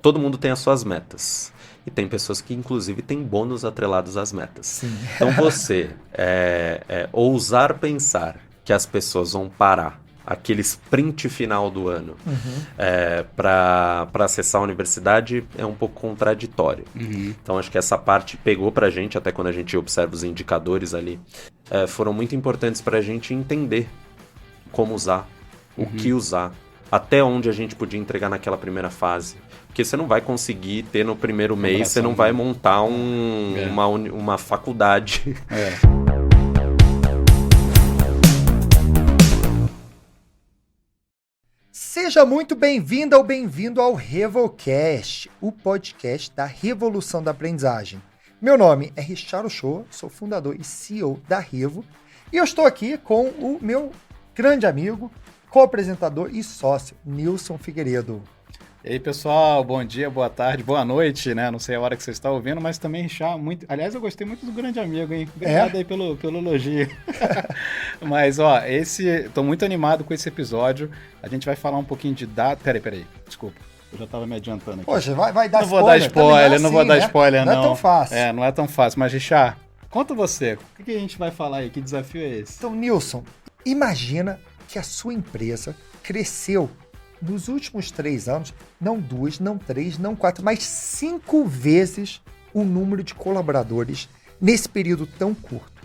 todo mundo tem as suas metas. E tem pessoas que, inclusive, têm bônus atrelados às metas. Sim. Então, você ousar pensar que as pessoas vão parar aquele sprint final do ano para acessar a universidade é um pouco contraditório. Então, acho que essa parte pegou pra gente, até quando a gente observa os indicadores ali, foram muito importantes pra gente entender como usar, o que usar, até onde a gente podia entregar naquela primeira fase. Porque você não vai conseguir ter no primeiro mês, você não vai montar uma faculdade. Seja muito bem-vinda ou bem-vindo ao Revolcast, o podcast da revolução da aprendizagem. Meu nome é Richard Ochoa, sou fundador e CEO da Revo, e eu estou aqui com o meu grande amigo, co-apresentador e sócio, Nilson Figueiredo. E aí, pessoal, bom dia, boa tarde, boa noite, né? Não sei a hora que você está ouvindo, mas também, Richard, muito... Aliás, eu gostei muito do grande amigo, hein? Obrigado aí pelo elogio. Mas, ó, tô muito animado com esse episódio. A gente vai falar um pouquinho de dados... Peraí, desculpa. Eu já estava me adiantando aqui. Poxa, vai dar spoiler? Não vou dar spoiler, não vou dar spoiler, não. Não é tão fácil. Não é tão fácil. Mas, Richard, conta você. O que a gente vai falar aí? Que desafio é esse? Então, Nilson, imagina que a sua empresa cresceu nos últimos 3 anos, não 2, não 3, não 4, mas 5 vezes o número de colaboradores nesse período tão curto.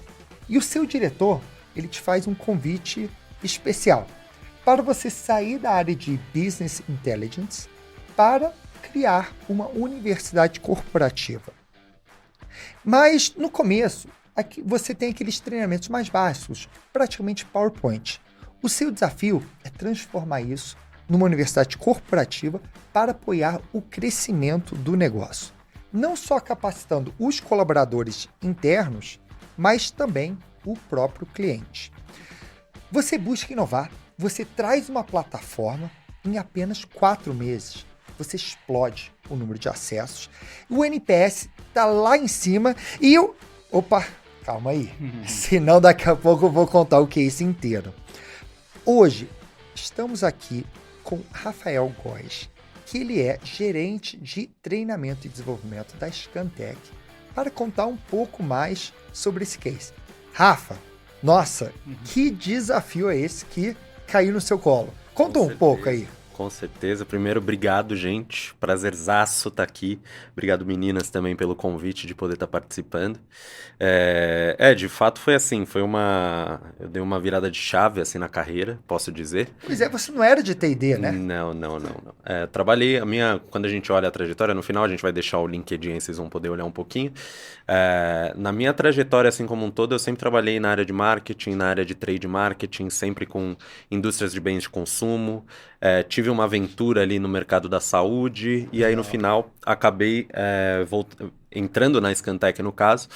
E o seu diretor, ele te faz um convite especial para você sair da área de Business Intelligence para criar uma universidade corporativa. Mas, no começo, aqui você tem aqueles treinamentos mais básicos, praticamente PowerPoint. O seu desafio é transformar isso numa universidade corporativa para apoiar o crescimento do negócio. Não só capacitando os colaboradores internos, mas também o próprio cliente. Você busca inovar, você traz uma plataforma em apenas 4 meses. Você explode o número de acessos, o NPS está lá em cima e eu... Opa, calma aí, senão daqui a pouco eu vou contar o case inteiro. Hoje, estamos aqui com Rafael Góes, que ele é gerente de treinamento e desenvolvimento da Scantec, para contar um pouco mais sobre esse case. Rafa, nossa, que desafio é esse que caiu no seu colo? Conta um pouco aí. Com certeza. Primeiro, obrigado, gente. Prazerzaço estar aqui. Obrigado, meninas, também pelo convite de poder estar participando. De fato foi assim, eu dei uma virada de chave assim na carreira, posso dizer. Pois é, você não era de T&D, né? Não. Trabalhei, quando a gente olha a trajetória, no final a gente vai deixar o LinkedIn, vocês vão poder olhar um pouquinho. Na minha trajetória, assim como um todo, eu sempre trabalhei na área de marketing, na área de trade marketing, sempre com indústrias de bens de consumo. Tive uma aventura ali no mercado da saúde e aí no final acabei entrando na Scantec no caso.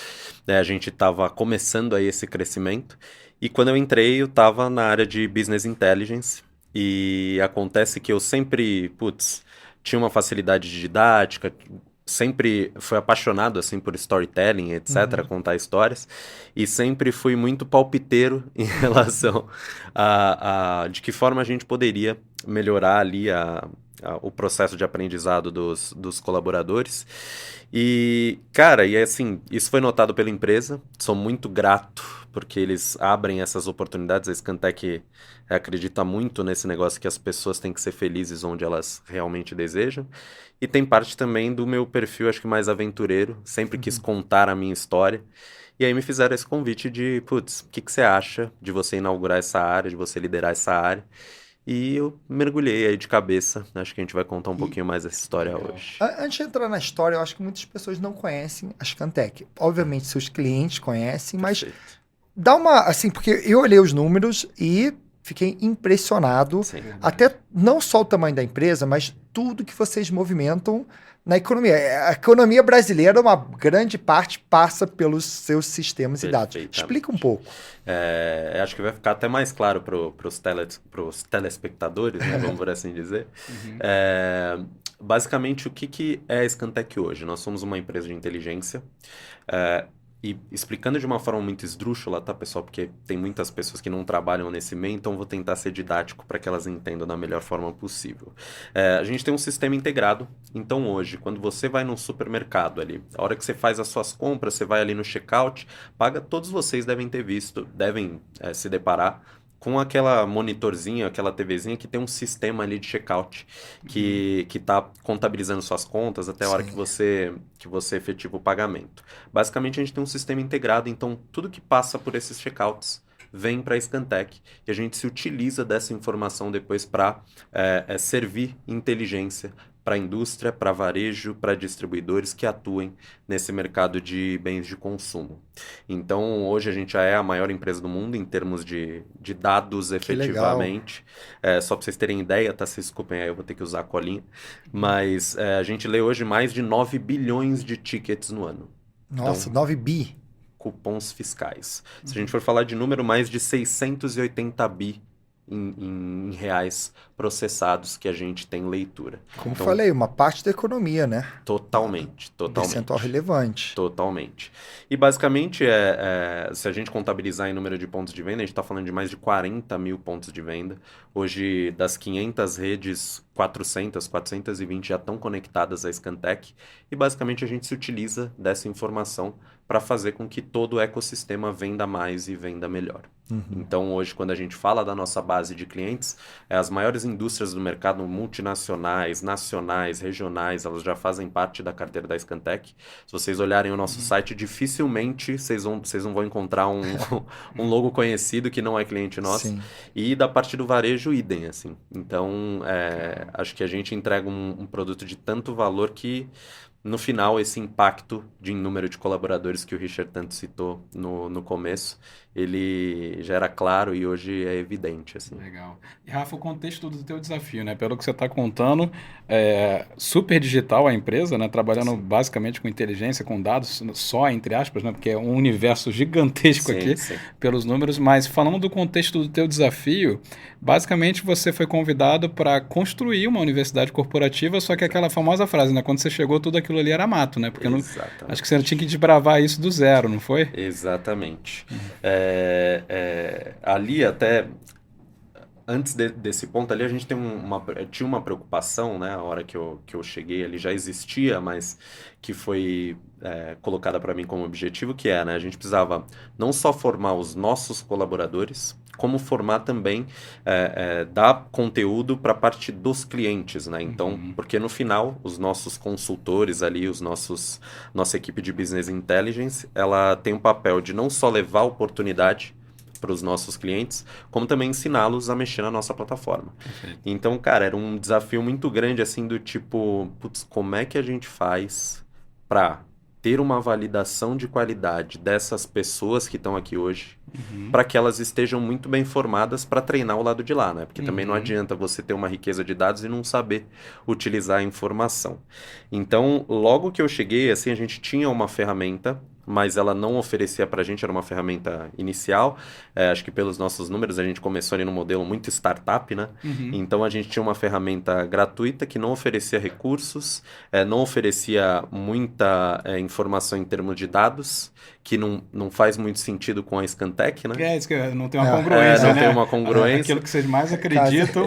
A gente estava começando aí esse crescimento e quando eu entrei eu estava na área de Business Intelligence e acontece que eu sempre, tinha uma facilidade de didática, sempre fui apaixonado assim por storytelling, etc, contar histórias, e sempre fui muito palpiteiro em relação a de que forma a gente poderia melhorar ali o processo de aprendizado dos colaboradores. E, cara, assim, isso foi notado pela empresa, sou muito grato porque eles abrem essas oportunidades. A Scantec acredita muito nesse negócio que as pessoas têm que ser felizes onde elas realmente desejam. E tem parte também do meu perfil, acho que mais aventureiro, sempre quis contar a minha história. E aí me fizeram esse convite de, o que você acha de você inaugurar essa área, de você liderar essa área? E eu mergulhei aí de cabeça. Acho que a gente vai contar um pouquinho mais dessa história hoje. Antes de entrar na história, eu acho que muitas pessoas não conhecem a Scantec. Obviamente, seus clientes conhecem, mas dá uma... Assim, porque eu olhei os números e fiquei impressionado. Sim. Até não só o tamanho da empresa, mas tudo que vocês movimentam na economia. A economia brasileira, uma grande parte passa pelos seus sistemas e dados. Explica um pouco. Acho que vai ficar até mais claro para os telespectadores, né, vamos por assim dizer. Basicamente, o que é a Scantec hoje? Nós somos uma empresa de inteligência E explicando de uma forma muito esdrúxula, tá, pessoal? Porque tem muitas pessoas que não trabalham nesse meio, então vou tentar ser didático para que elas entendam da melhor forma possível. A gente tem um sistema integrado, então hoje, quando você vai num supermercado ali, a hora que você faz as suas compras, você vai ali no checkout, paga, todos vocês devem ter visto, devem se deparar com aquela monitorzinha, aquela TVzinha que tem um sistema ali de checkout que está contabilizando suas contas até a hora que você efetiva o pagamento. Basicamente, a gente tem um sistema integrado, então tudo que passa por esses checkouts vem para a Scantec e a gente se utiliza dessa informação depois para servir inteligência para a indústria, para varejo, para distribuidores que atuem nesse mercado de bens de consumo. Então, hoje a gente já é a maior empresa do mundo em termos de dados efetivamente. Só para vocês terem ideia, tá? Se desculpem aí, eu vou ter que usar a colinha. Mas a gente lê hoje mais de 9 bilhões de tickets no ano. Nossa, então, 9 bi. Cupons fiscais. Se a gente for falar de número, mais de 680 bi em reais processados que a gente tem leitura. Como falei, uma parte da economia, né? Totalmente. Percentual relevante. Totalmente. E basicamente, se a gente contabilizar em número de pontos de venda, a gente está falando de mais de 40 mil pontos de venda. Hoje, das 500 redes, 420 já estão conectadas à Scantec. E basicamente a gente se utiliza dessa informação para fazer com que todo o ecossistema venda mais e venda melhor. Então, hoje, quando a gente fala da nossa base de clientes, as maiores indústrias do mercado, multinacionais, nacionais, regionais, elas já fazem parte da carteira da Scantec. Se vocês olharem o nosso site, dificilmente vocês não vão encontrar um logo conhecido que não é cliente nosso. Sim. E da parte do varejo, idem, assim. Então, acho que a gente entrega um produto de tanto valor que, no final, esse impacto de número de colaboradores que o Richard tanto citou no começo, ele já era claro e hoje é evidente, assim. Legal. E, Rafa, o contexto do teu desafio, né? Pelo que você está contando, super digital a empresa, né? Trabalhando basicamente com inteligência, com dados, só entre aspas, né? Porque é um universo gigantesco aqui, pelos números. Mas falando do contexto do teu desafio, basicamente você foi convidado para construir uma universidade corporativa, só que aquela famosa frase, né? Quando você chegou, tudo aquilo ali era mato, né? Porque acho que você tinha que desbravar isso do zero, não foi? Exatamente. Ali até antes desse ponto ali a gente tinha uma preocupação, né? A hora que eu cheguei ali já existia, mas que foi colocada para mim como objetivo, que né? A gente precisava não só formar os nossos colaboradores, como formar também, dar conteúdo para a parte dos clientes, né? Então, porque no final, os nossos consultores ali, nossa equipe de Business Intelligence, ela tem um papel de não só levar oportunidade para os nossos clientes, como também ensiná-los a mexer na nossa plataforma. Então, cara, era um desafio muito grande, assim, do tipo, putz, como é que a gente faz para ter uma validação de qualidade dessas pessoas que estão aqui hoje, para que elas estejam muito bem formadas para treinar o lado de lá, né? Porque também não adianta você ter uma riqueza de dados e não saber utilizar a informação. Então, logo que eu cheguei, assim, a gente tinha uma ferramenta, mas ela não oferecia para a gente, era uma ferramenta inicial. Acho que pelos nossos números, a gente começou ali no modelo muito startup, né? Então, a gente tinha uma ferramenta gratuita que não oferecia recursos, não oferecia muita informação em termos de dados, que não faz muito sentido com a Scantec, né? Isso que não tem uma congruência, não né? tem uma congruência. Aquilo que vocês mais acreditam,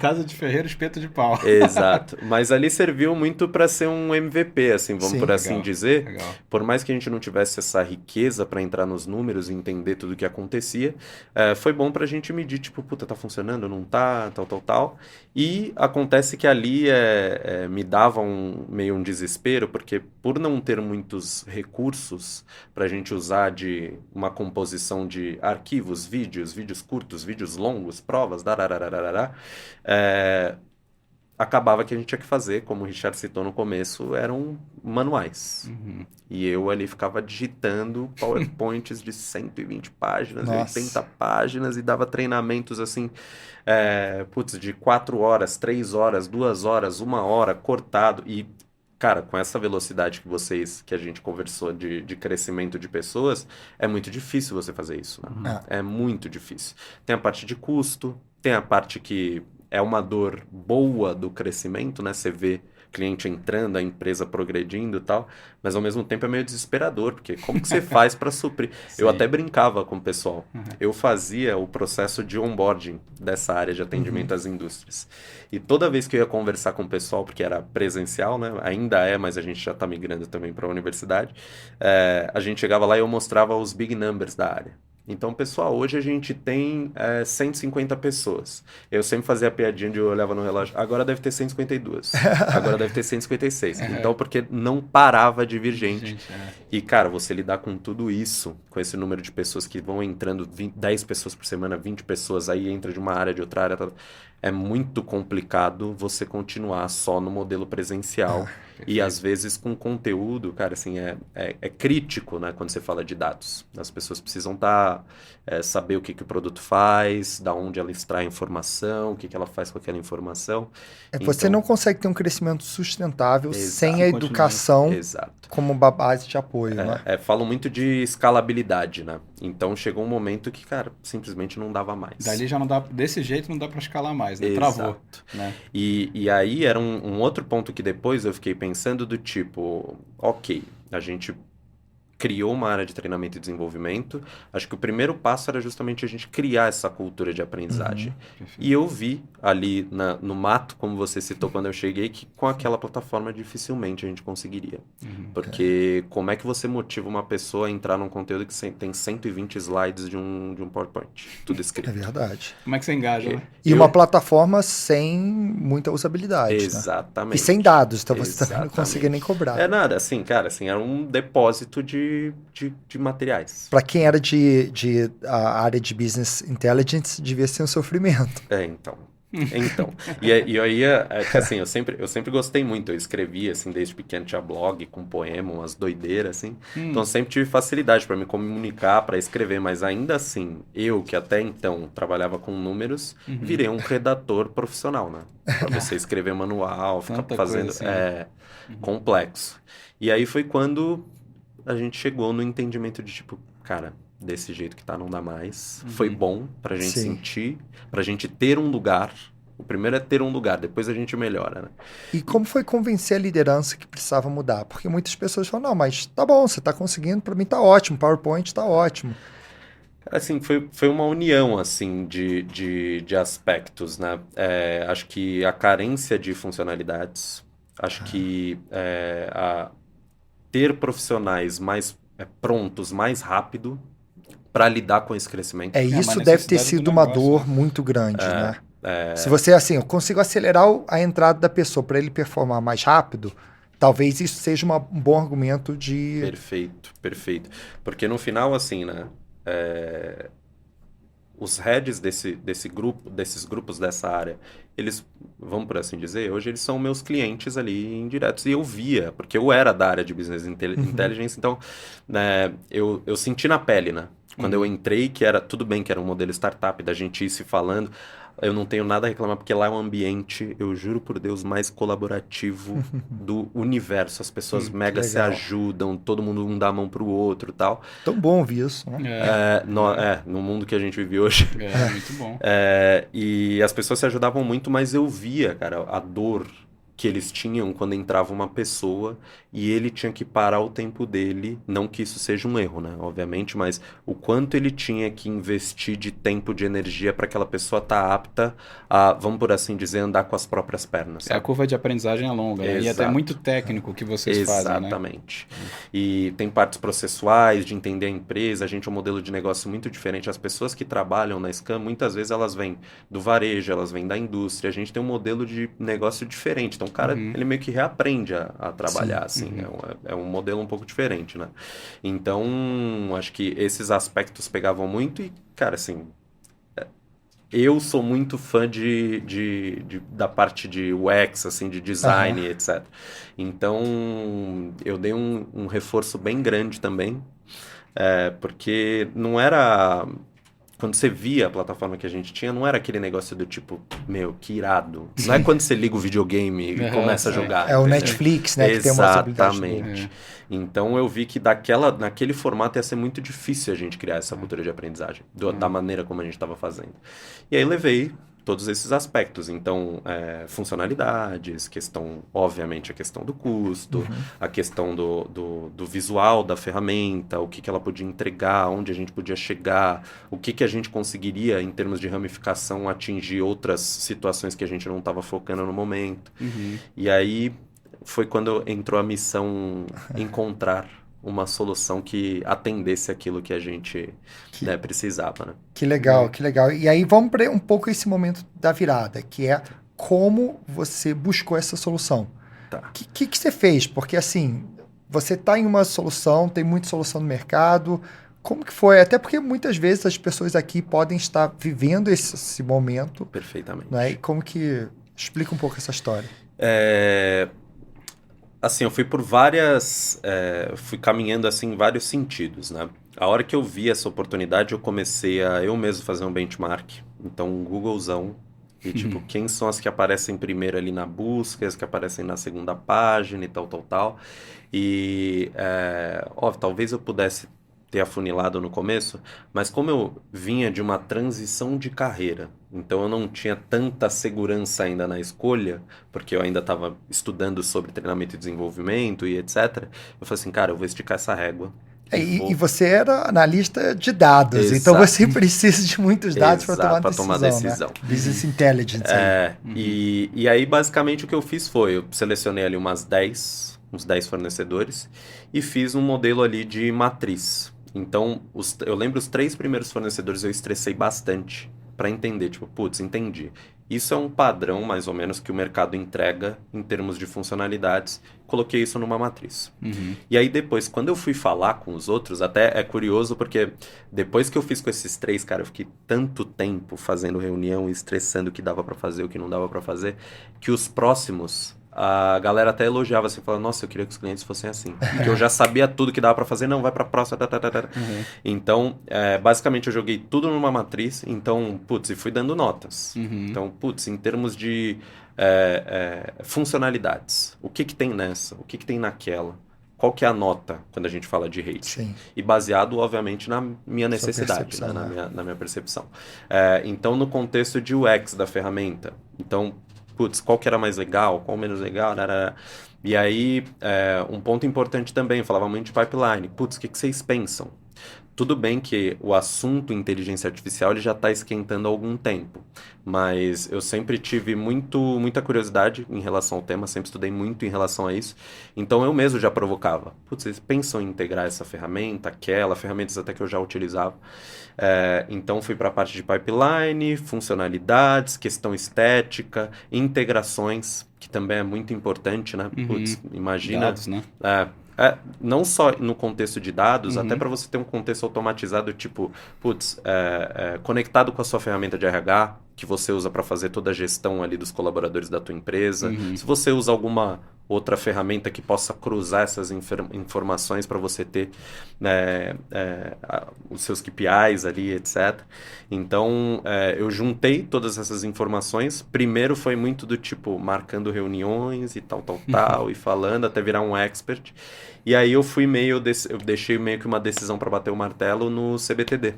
casa de ferreiro, espeto de pau. Exato. Mas ali serviu muito para ser um MVP, assim, vamos por assim dizer. Legal. Por mais que a gente não tivesse essa riqueza para entrar nos números e entender tudo o que acontecia, foi bom para a gente medir, tipo, puta, tá funcionando, não tá, tal. E acontece que ali me dava meio um desespero, porque por não ter muitos recursos para a gente usar de uma composição de arquivos, vídeos curtos, vídeos longos, provas, acabava que a gente tinha que fazer, como o Richard citou no começo, eram manuais. E eu ali ficava digitando PowerPoints de 120 páginas, 80 páginas, e dava treinamentos assim, de 4 horas, 3 horas, 2 horas, 1 hora, cortado. E, cara, com essa velocidade que a gente conversou de crescimento de pessoas, é muito difícil você fazer isso, né? É muito difícil. Tem a parte de custo, tem a parte que é uma dor boa do crescimento, né? Você vê cliente entrando, a empresa progredindo e tal, mas ao mesmo tempo é meio desesperador, porque como que você faz para suprir? Eu até brincava com o pessoal. Eu fazia o processo de onboarding dessa área de atendimento às indústrias. E toda vez que eu ia conversar com o pessoal, porque era presencial, né? Ainda é, mas a gente já está migrando também para a universidade, a gente chegava lá e eu mostrava os big numbers da área. Então, pessoal, hoje a gente tem 150 pessoas. Eu sempre fazia a piadinha de eu olhava no relógio, agora deve ter 152, agora deve ter 156. Então, porque não parava de vir gente. E, cara, você lidar com tudo isso, com esse número de pessoas que vão entrando, 10 pessoas por semana, 20 pessoas, aí entra de uma área, de outra área, é muito complicado você continuar só no modelo presencial. E às vezes com conteúdo, cara, assim, é crítico, né, quando você fala de dados. As pessoas precisam saber o que o produto faz, da onde ela extrai informação, o que ela faz com aquela informação. Você não consegue ter um crescimento sustentável sem a educação como uma base de apoio, né? Falo muito de escalabilidade, né? Então chegou um momento que, cara, simplesmente não dava mais. Dali já não dá, desse jeito não dá para escalar mais, né? Travou. Né? E aí era um outro ponto que depois eu fiquei pensando do tipo, ok, a gente criou uma área de treinamento e desenvolvimento. Acho que o primeiro passo era justamente a gente criar essa cultura de aprendizagem. E eu vi ali no mato, como você citou quando eu cheguei, que com aquela plataforma dificilmente a gente conseguiria. Porque como é que você motiva uma pessoa a entrar num conteúdo que tem 120 slides de um PowerPoint? Tudo escrito. É verdade. Como é que você engaja, né? E uma plataforma sem muita usabilidade, exatamente. Né? E sem dados, então você também não conseguia nem cobrar. É nada, assim, cara, assim, era um depósito de materiais. Para quem era de a área de Business Intelligence, devia ser um sofrimento. Então. E aí, assim, eu sempre gostei muito. Eu escrevia, assim, desde pequeno, tinha blog com poema, umas doideiras, assim. Então, sempre tive facilidade para me comunicar, para escrever. Mas ainda assim, eu, que até então trabalhava com números, virei um redator profissional, né? Para você escrever manual, ficar fazendo... complexo. E aí foi quando a gente chegou no entendimento de, tipo, cara, desse jeito que tá, não dá mais. Foi bom pra gente sentir, pra gente ter um lugar. O primeiro é ter um lugar, depois a gente melhora, né? E como foi convencer a liderança que precisava mudar? Porque muitas pessoas falam, não, mas tá bom, você tá conseguindo, pra mim tá ótimo, PowerPoint tá ótimo. Assim, foi uma união, assim, de aspectos, né? Acho que a carência de funcionalidades, acho que ter profissionais mais prontos, mais rápido, para lidar com esse crescimento. Isso deve ter sido uma dor muito grande, né? Se você, assim, eu consigo acelerar a entrada da pessoa para ele performar mais rápido, talvez isso seja um bom argumento de... Perfeito. Porque no final, assim, né? Os heads desses grupos dessa área, eles, vamos por assim dizer, hoje eles são meus clientes ali indiretos. E eu via, porque eu era da área de Business Intelligence, então eu senti na pele, né? Quando eu entrei, que era tudo bem que era um modelo startup, da gente ir se falando, eu não tenho nada a reclamar, porque lá é um ambiente, eu juro por Deus, mais colaborativo do universo. As pessoas mega se ajudam, todo mundo um dá a mão pro outro e tal. Tão bom ouvir isso, né? No mundo que a gente vive hoje. Muito bom. E as pessoas se ajudavam muito, mas eu via, cara, a dor que eles tinham quando entrava uma pessoa e ele tinha que parar o tempo dele, não que isso seja um erro, né, obviamente, mas o quanto ele tinha que investir de tempo, de energia para aquela pessoa estar apta a, vamos por assim dizer, andar com as próprias pernas. Sabe? A curva de aprendizagem é longa, né? E até muito técnico que vocês fazem, né? Exatamente. E tem partes processuais, de entender a empresa, a gente é um modelo de negócio muito diferente. As pessoas que trabalham na Scam, muitas vezes elas vêm do varejo, elas vêm da indústria, a gente tem um modelo de negócio diferente. Então, o cara, ele meio que reaprende a trabalhar, assim. É um modelo um pouco diferente, né? Então, acho que esses aspectos pegavam muito e, cara, assim... Eu sou muito fã da parte de UX, assim, de design, etc. Então, eu dei um reforço bem grande também, porque não era... Quando você via a plataforma que a gente tinha, não era aquele negócio do tipo, meu, que irado. Não é quando você liga o videogame e começa a jogar. É o Netflix, né? Que tem uma Exatamente. Então eu vi que naquele formato ia ser muito difícil a gente criar essa cultura de aprendizagem, da maneira como a gente estava fazendo. E aí levei todos esses aspectos. Então, funcionalidades, obviamente, a questão do custo, a questão do visual da ferramenta, o que ela podia entregar, onde a gente podia chegar, o que a gente conseguiria, em termos de ramificação, atingir outras situações que a gente não estava focando no momento. E aí foi quando entrou a missão encontrar uma solução que atendesse aquilo que a gente precisava, né? Que legal, que legal. E aí vamos para um pouco esse momento da virada, que é como você buscou essa solução. Tá. O que você fez? Porque assim, você está em uma solução, tem muita solução no mercado. Como que foi? Até porque muitas vezes as pessoas aqui podem estar vivendo esse momento. Perfeitamente. Né? E como que... Explica um pouco essa história. Assim, eu fui fui caminhando assim em vários sentidos, né? A hora que eu vi essa oportunidade, eu comecei a eu mesmo fazer um benchmark. Então, um Googlezão. E tipo, quem são as que aparecem primeiro ali na busca, as que aparecem na segunda página e tal. E, talvez eu pudesse ter afunilado no começo, mas como eu vinha de uma transição de carreira, então eu não tinha tanta segurança ainda na escolha, porque eu ainda estava estudando sobre treinamento e desenvolvimento e etc. Eu falei assim, cara, eu vou esticar essa régua. E você era analista de dados, então você precisa de muitos dados para tomar decisão. Né? Business Intelligence. E aí, basicamente, o que eu fiz foi, eu selecionei ali uns 10 fornecedores e fiz um modelo ali de matriz. Então, eu lembro os 3 primeiros fornecedores eu estressei bastante para entender, tipo, putz, entendi. Isso é um padrão, mais ou menos, que o mercado entrega em termos de funcionalidades. Coloquei isso numa matriz. E aí depois, quando eu fui falar com os outros, até é curioso, porque depois que eu fiz com esses 3, cara, eu fiquei tanto tempo fazendo reunião e estressando o que dava para fazer, o que não dava para fazer, que os próximos... A galera até elogiava assim, falando, nossa, eu queria que os clientes fossem assim. Porque eu já sabia tudo que dava pra fazer, não, vai pra próxima. Então, basicamente eu joguei tudo numa matriz, então, putz, e fui dando notas. Então, putz, em termos de funcionalidades, o que tem nessa, o que tem naquela, qual que é a nota quando a gente fala de rate? Sim. E baseado, obviamente, na minha necessidade, né? Na minha percepção. Então, no contexto de UX da ferramenta, então... Putz, qual que era mais legal, qual menos legal, E aí, um ponto importante também, eu falava muito de pipeline. Putz, o que vocês pensam? Tudo bem que o assunto inteligência artificial ele já está esquentando há algum tempo, mas eu sempre tive muita curiosidade em relação ao tema, sempre estudei muito em relação a isso, então eu mesmo já provocava. Putz, vocês pensam em integrar essa ferramenta, ferramentas até que eu já utilizava. Então fui para a parte de pipeline, funcionalidades, questão estética, integrações, que também é muito importante, né? Putz, imagina... Dados, né? Não só no contexto de dados, até para você ter um contexto automatizado, tipo, putz, conectado com a sua ferramenta de RH, que você usa para fazer toda a gestão ali dos colaboradores da tua empresa. Se você usa alguma outra ferramenta que possa cruzar essas informações para você ter os seus KPIs ali, etc. Então, eu juntei todas essas informações. Primeiro foi muito do tipo, marcando reuniões e tal, e falando até virar um expert. E aí eu deixei meio que uma decisão para bater o martelo no CBTD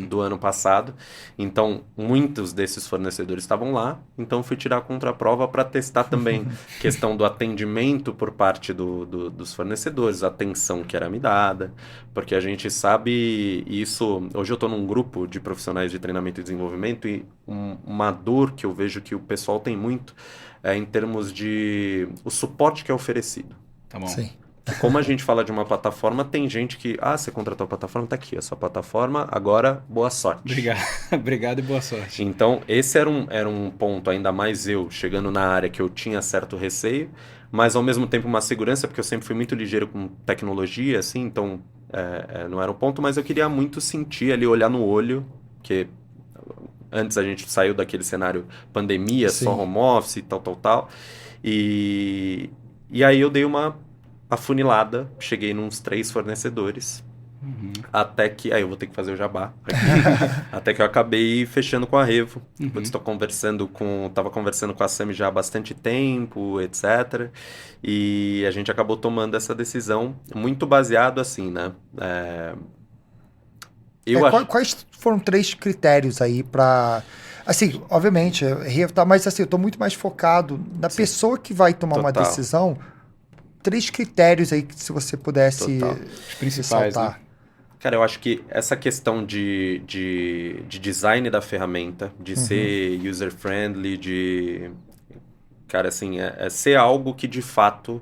do ano passado. Então, muitos desses fornecedores estavam lá. Então, fui tirar a contraprova para testar também questão do atendimento por parte dos fornecedores, a atenção que era me dada. Porque a gente sabe isso... Hoje eu estou num grupo de profissionais de treinamento e desenvolvimento e uma dor que eu vejo que o pessoal tem muito é em termos de o suporte que é oferecido. Tá bom. Sim. Como a gente fala de uma plataforma, tem gente que... você contratou a plataforma, tá aqui, a sua plataforma, agora boa sorte. Obrigado e boa sorte. Então, esse era um ponto, ainda mais eu, chegando na área que eu tinha certo receio, mas ao mesmo tempo uma segurança, porque eu sempre fui muito ligeiro com tecnologia, assim, então não era um ponto, mas eu queria muito sentir ali, olhar no olho, porque antes a gente saiu daquele cenário pandemia, Sim. só home office e tal, e aí eu dei uma afunilada, cheguei nos 3 fornecedores, até que... Aí eu vou ter que fazer o jabá aqui. Até que eu acabei fechando com a Revo. Tava conversando com a Sami já há bastante tempo, etc. E a gente acabou tomando essa decisão muito baseado assim, né? Quais foram 3 critérios aí para... Assim, obviamente, mas assim, eu estou muito mais focado na pessoa que vai tomar uma decisão. 3 critérios aí que se você pudesse os principais, né? Cara, eu acho que essa questão de design da ferramenta, de ser user-friendly, cara, assim, é ser algo que de fato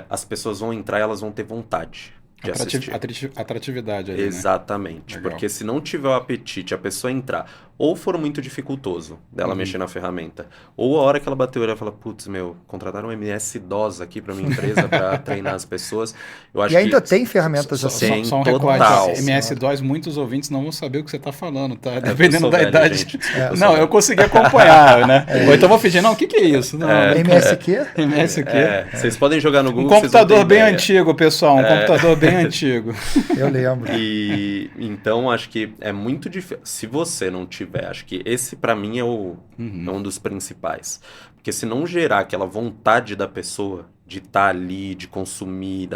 as pessoas vão entrar e elas vão ter vontade de assistir. Atratividade ali, exatamente, né? Porque se não tiver o apetite, a pessoa entrar, ou for muito dificultoso dela mexer na ferramenta, ou a hora que ela bateu, ela fala, putz, contrataram um MS idosa aqui para minha empresa para treinar as pessoas. Eu acho e ainda tem ferramentas assim. Só um recorde, MS-DOS, muitos ouvintes não vão saber o que você está falando, tá? Dependendo da idade. Não, eu consegui acompanhar, né? Ou então vou fingir, não, o que é isso? MS quê? MS o quê? Vocês podem jogar no Google. Um computador bem antigo, pessoal, computador bem antigo. Eu lembro. E então acho que é muito difícil. Se você não tiver, acho que esse para mim é um dos principais. Porque se não gerar aquela vontade da pessoa de estar ali, de consumir,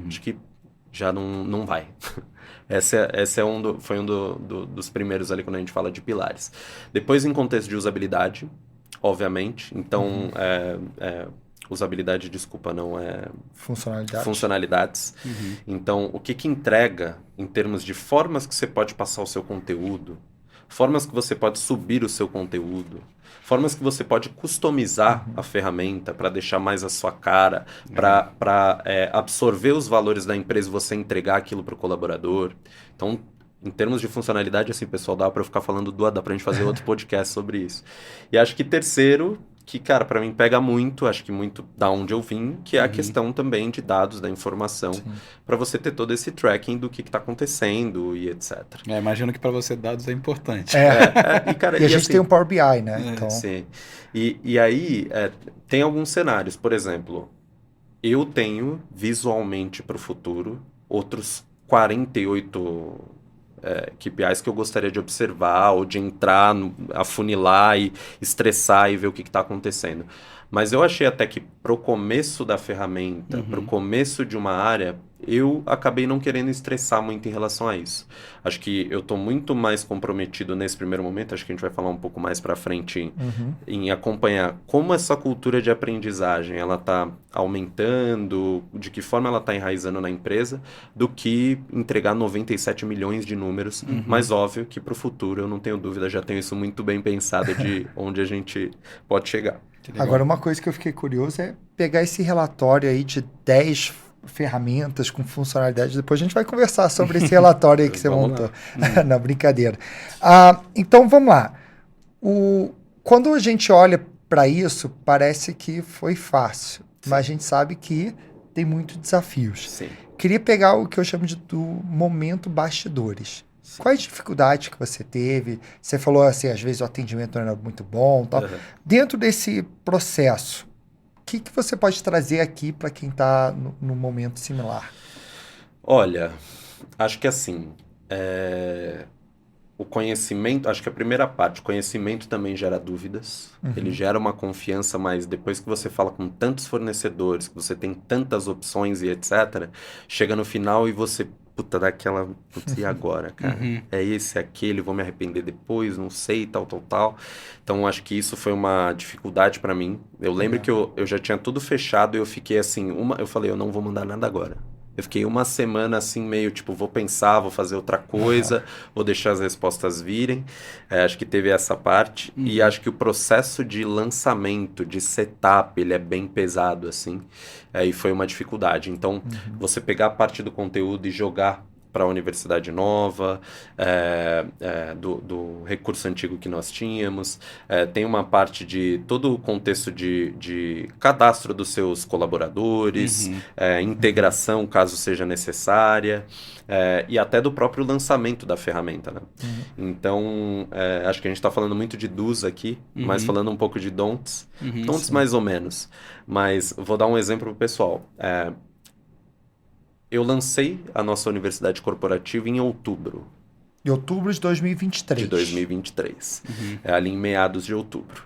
acho que já não vai. Esse foi um dos primeiros ali quando a gente fala de pilares. Depois em contexto de usabilidade, obviamente. Então, usabilidade, desculpa, não é... Funcionalidades. Então, o que entrega em termos de formas que você pode passar o seu conteúdo, formas que você pode subir o seu conteúdo, formas que você pode customizar a ferramenta para deixar mais a sua cara, para absorver os valores da empresa e você entregar aquilo para o colaborador. Então, em termos de funcionalidade, assim, pessoal, dá para eu ficar falando, dá para a gente fazer outro podcast sobre isso. E acho que terceiro, que, cara, para mim pega muito, acho que muito da onde eu vim, que é a questão também de dados, da informação, para você ter todo esse tracking do que está acontecendo e etc. Imagino que para você dados é importante. E a gente tem um Power BI, né? Então... Sim. E aí, tem alguns cenários. Por exemplo, eu tenho visualmente para o futuro outros 48 KPIs que eu gostaria de observar ou de entrar, afunilar e estressar e ver o que está acontecendo. Mas eu achei até que pro começo da ferramenta, pro começo de uma área, eu acabei não querendo estressar muito em relação a isso. Acho que eu estou muito mais comprometido nesse primeiro momento, acho que a gente vai falar um pouco mais para frente em acompanhar como essa cultura de aprendizagem ela está aumentando, de que forma ela está enraizando na empresa, do que entregar 97 milhões de números. Mas óbvio que para o futuro, eu não tenho dúvida, já tenho isso muito bem pensado de onde a gente pode chegar. Agora, uma coisa que eu fiquei curioso é pegar esse relatório aí de 10 ferramentas com funcionalidades. Depois a gente vai conversar sobre esse relatório aí que você montou. Não, brincadeira. Então, vamos lá. Quando a gente olha para isso, parece que foi fácil. Mas a gente sabe que tem muitos desafios. Sim. Queria pegar o que eu chamo do momento bastidores. Quais dificuldades que você teve? Você falou assim, às vezes o atendimento não era muito bom. Tal. Dentro desse processo, o que você pode trazer aqui para quem está no momento similar? Olha, acho que assim, o conhecimento, acho que a primeira parte, o conhecimento também gera dúvidas, ele gera uma confiança, mas depois que você fala com tantos fornecedores, que você tem tantas opções e etc., chega no final e você... Puta, daquela... Putz, e agora, cara? É esse, aquele, vou me arrepender depois, não sei, tal. Então, acho que isso foi uma dificuldade pra mim. Eu lembro que eu já tinha tudo fechado e eu fiquei assim, eu falei, eu não vou mandar nada agora. Eu fiquei uma semana assim, meio tipo, vou pensar, vou fazer outra coisa, vou deixar as respostas virem. Acho que teve essa parte. E acho que o processo de lançamento, de setup, ele é bem pesado, assim. E foi uma dificuldade. Então, você pegar a parte do conteúdo e jogar para a universidade nova, do recurso antigo que nós tínhamos, tem uma parte de todo o contexto de cadastro dos seus colaboradores, integração caso seja necessária, e até do próprio lançamento da ferramenta, né? Então, acho que a gente está falando muito de do's aqui, mas falando um pouco de don'ts, don'ts mais ou menos, mas vou dar um exemplo para o pessoal. Eu lancei a nossa universidade corporativa em outubro. Em outubro de 2023. De 2023. Ali em meados de outubro.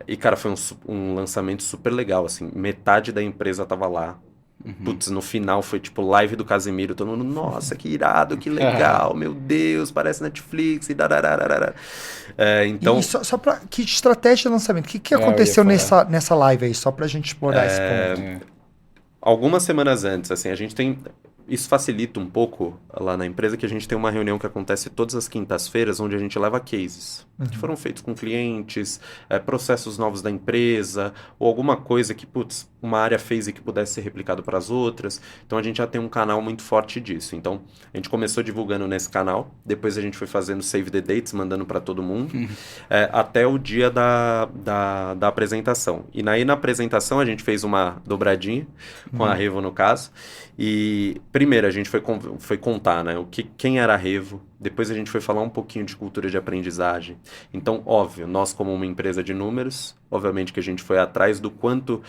E, cara, foi um lançamento super legal, assim. Metade da empresa estava lá. Putz, no final foi tipo live do Casemiro, todo mundo, nossa, que irado, que legal, meu Deus, parece Netflix, e darararara. Então... E só pra, que estratégia de lançamento? O que aconteceu nessa live aí, só pra gente explorar esse ponto? Algumas semanas antes, assim, a gente tem... Isso facilita um pouco lá na empresa, que a gente tem uma reunião que acontece todas as quintas-feiras, onde a gente leva cases que foram feitos com clientes, processos novos da empresa, ou alguma coisa que, putz, uma área fez e que pudesse ser replicado para as outras. Então a gente já tem um canal muito forte disso. Então a gente começou divulgando nesse canal, depois a gente foi fazendo save the dates, mandando para todo mundo, até o dia da apresentação. E aí na apresentação a gente fez uma dobradinha, com a Revo no caso, e primeiro a gente foi contar, né, quem era a Revo, depois a gente foi falar um pouquinho de cultura de aprendizagem. Então, óbvio, nós como uma empresa de números, obviamente que a gente foi atrás do quanto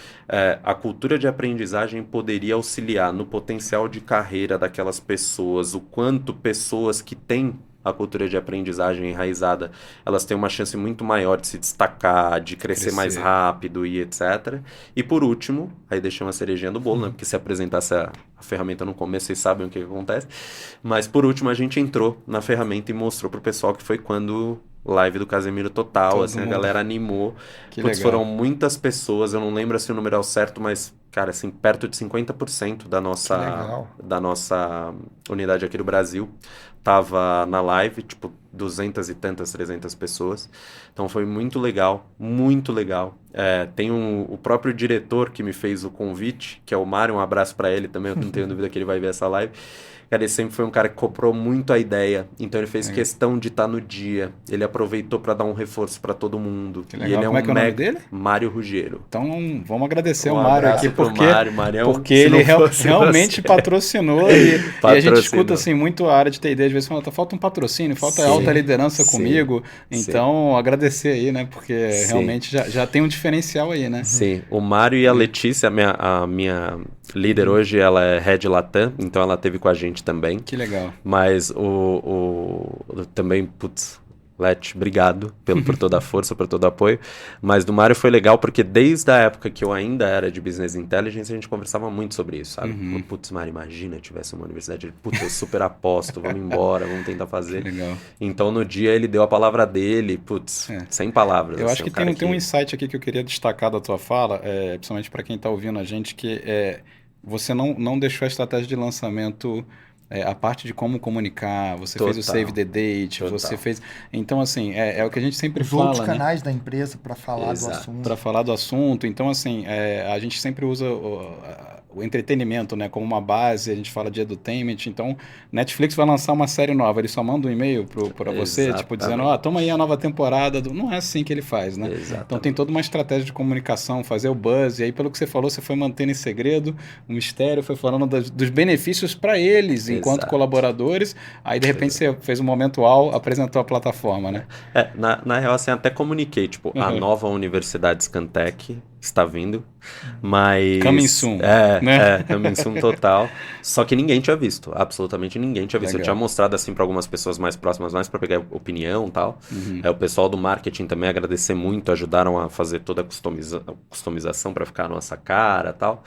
a cultura de aprendizagem poderia auxiliar no potencial de carreira daquelas pessoas, o quanto pessoas que têm a cultura de aprendizagem enraizada, elas têm uma chance muito maior de se destacar, de crescer mais rápido e etc. E por último, aí deixei uma cerejinha do bolo, né? Porque se apresentasse a ferramenta no começo, vocês sabem o que acontece. Mas por último, a gente entrou na ferramenta e mostrou pro pessoal que foi quando... live do Casemiro total, assim, a galera animou. Putz, foram muitas pessoas, eu não lembro se o número é o certo, mas, cara, assim, perto de 50% da nossa unidade aqui do Brasil tava na live, tipo, 200 e tantas, 300 pessoas. Então foi muito legal, muito legal. Tem o próprio diretor que me fez o convite, que é o Mário, um abraço pra ele também, eu não tenho dúvida que ele vai ver essa live. Cara, ele sempre foi um cara que comprou muito a ideia, então ele fez questão de estar no dia, ele aproveitou para dar um reforço para todo mundo. Que legal. E ele é Como é que é o nome dele? Mário Ruggiero. Então vamos agradecer o Mário aqui, porque ele realmente patrocinou e a gente escuta assim, muito a área de TD, às vezes fala, falta um patrocínio, falta alta liderança comigo, então agradecer aí, né, porque realmente já tem um diferencial aí, né? Sim, o Mário e a Letícia, a minha líder hoje, ela é Head Latam, então ela esteve com a gente também. Que legal. Mas também, putz, Let, obrigado por toda a força, por todo o apoio. Mas do Mário foi legal porque desde a época que eu ainda era de Business Intelligence, a gente conversava muito sobre isso, sabe? Putz, Mário, imagina, tivesse uma universidade, putz, eu super aposto, vamos embora, vamos tentar fazer. Que legal. Então no dia ele deu a palavra dele, putz, sem palavras. Eu acho que tem um insight aqui que eu queria destacar da tua fala, principalmente para quem está ouvindo a gente, que você não deixou a estratégia de lançamento... a parte de como comunicar, você fez o Save the Date, você fez... Então, assim, é o que a gente sempre fala, outros canais da empresa para falar do assunto. Para falar do assunto. Então, assim, a gente sempre usa o entretenimento, né, como uma base, a gente fala de edutainment. Então, Netflix vai lançar uma série nova, ele só manda um e-mail para você, tipo, dizendo, toma aí a nova temporada. Não é assim que ele faz, né? Exatamente. Então, tem toda uma estratégia de comunicação, fazer o buzz, e aí, pelo que você falou, você foi mantendo em segredo o mistério, foi falando dos benefícios para eles, enquanto colaboradores, aí, de repente, você fez um momento apresentou a plataforma, né? Na real, assim, até comuniquei, tipo, a nova Universidade Scantec está vindo, mas... Coming soon. Coming soon total. Só que ninguém tinha visto, absolutamente ninguém tinha visto. Legal. Eu tinha mostrado, assim, para algumas pessoas mais próximas, mais para pegar opinião e tal. O pessoal do marketing também agradecer muito, ajudaram a fazer toda a customização para ficar a nossa cara e tal.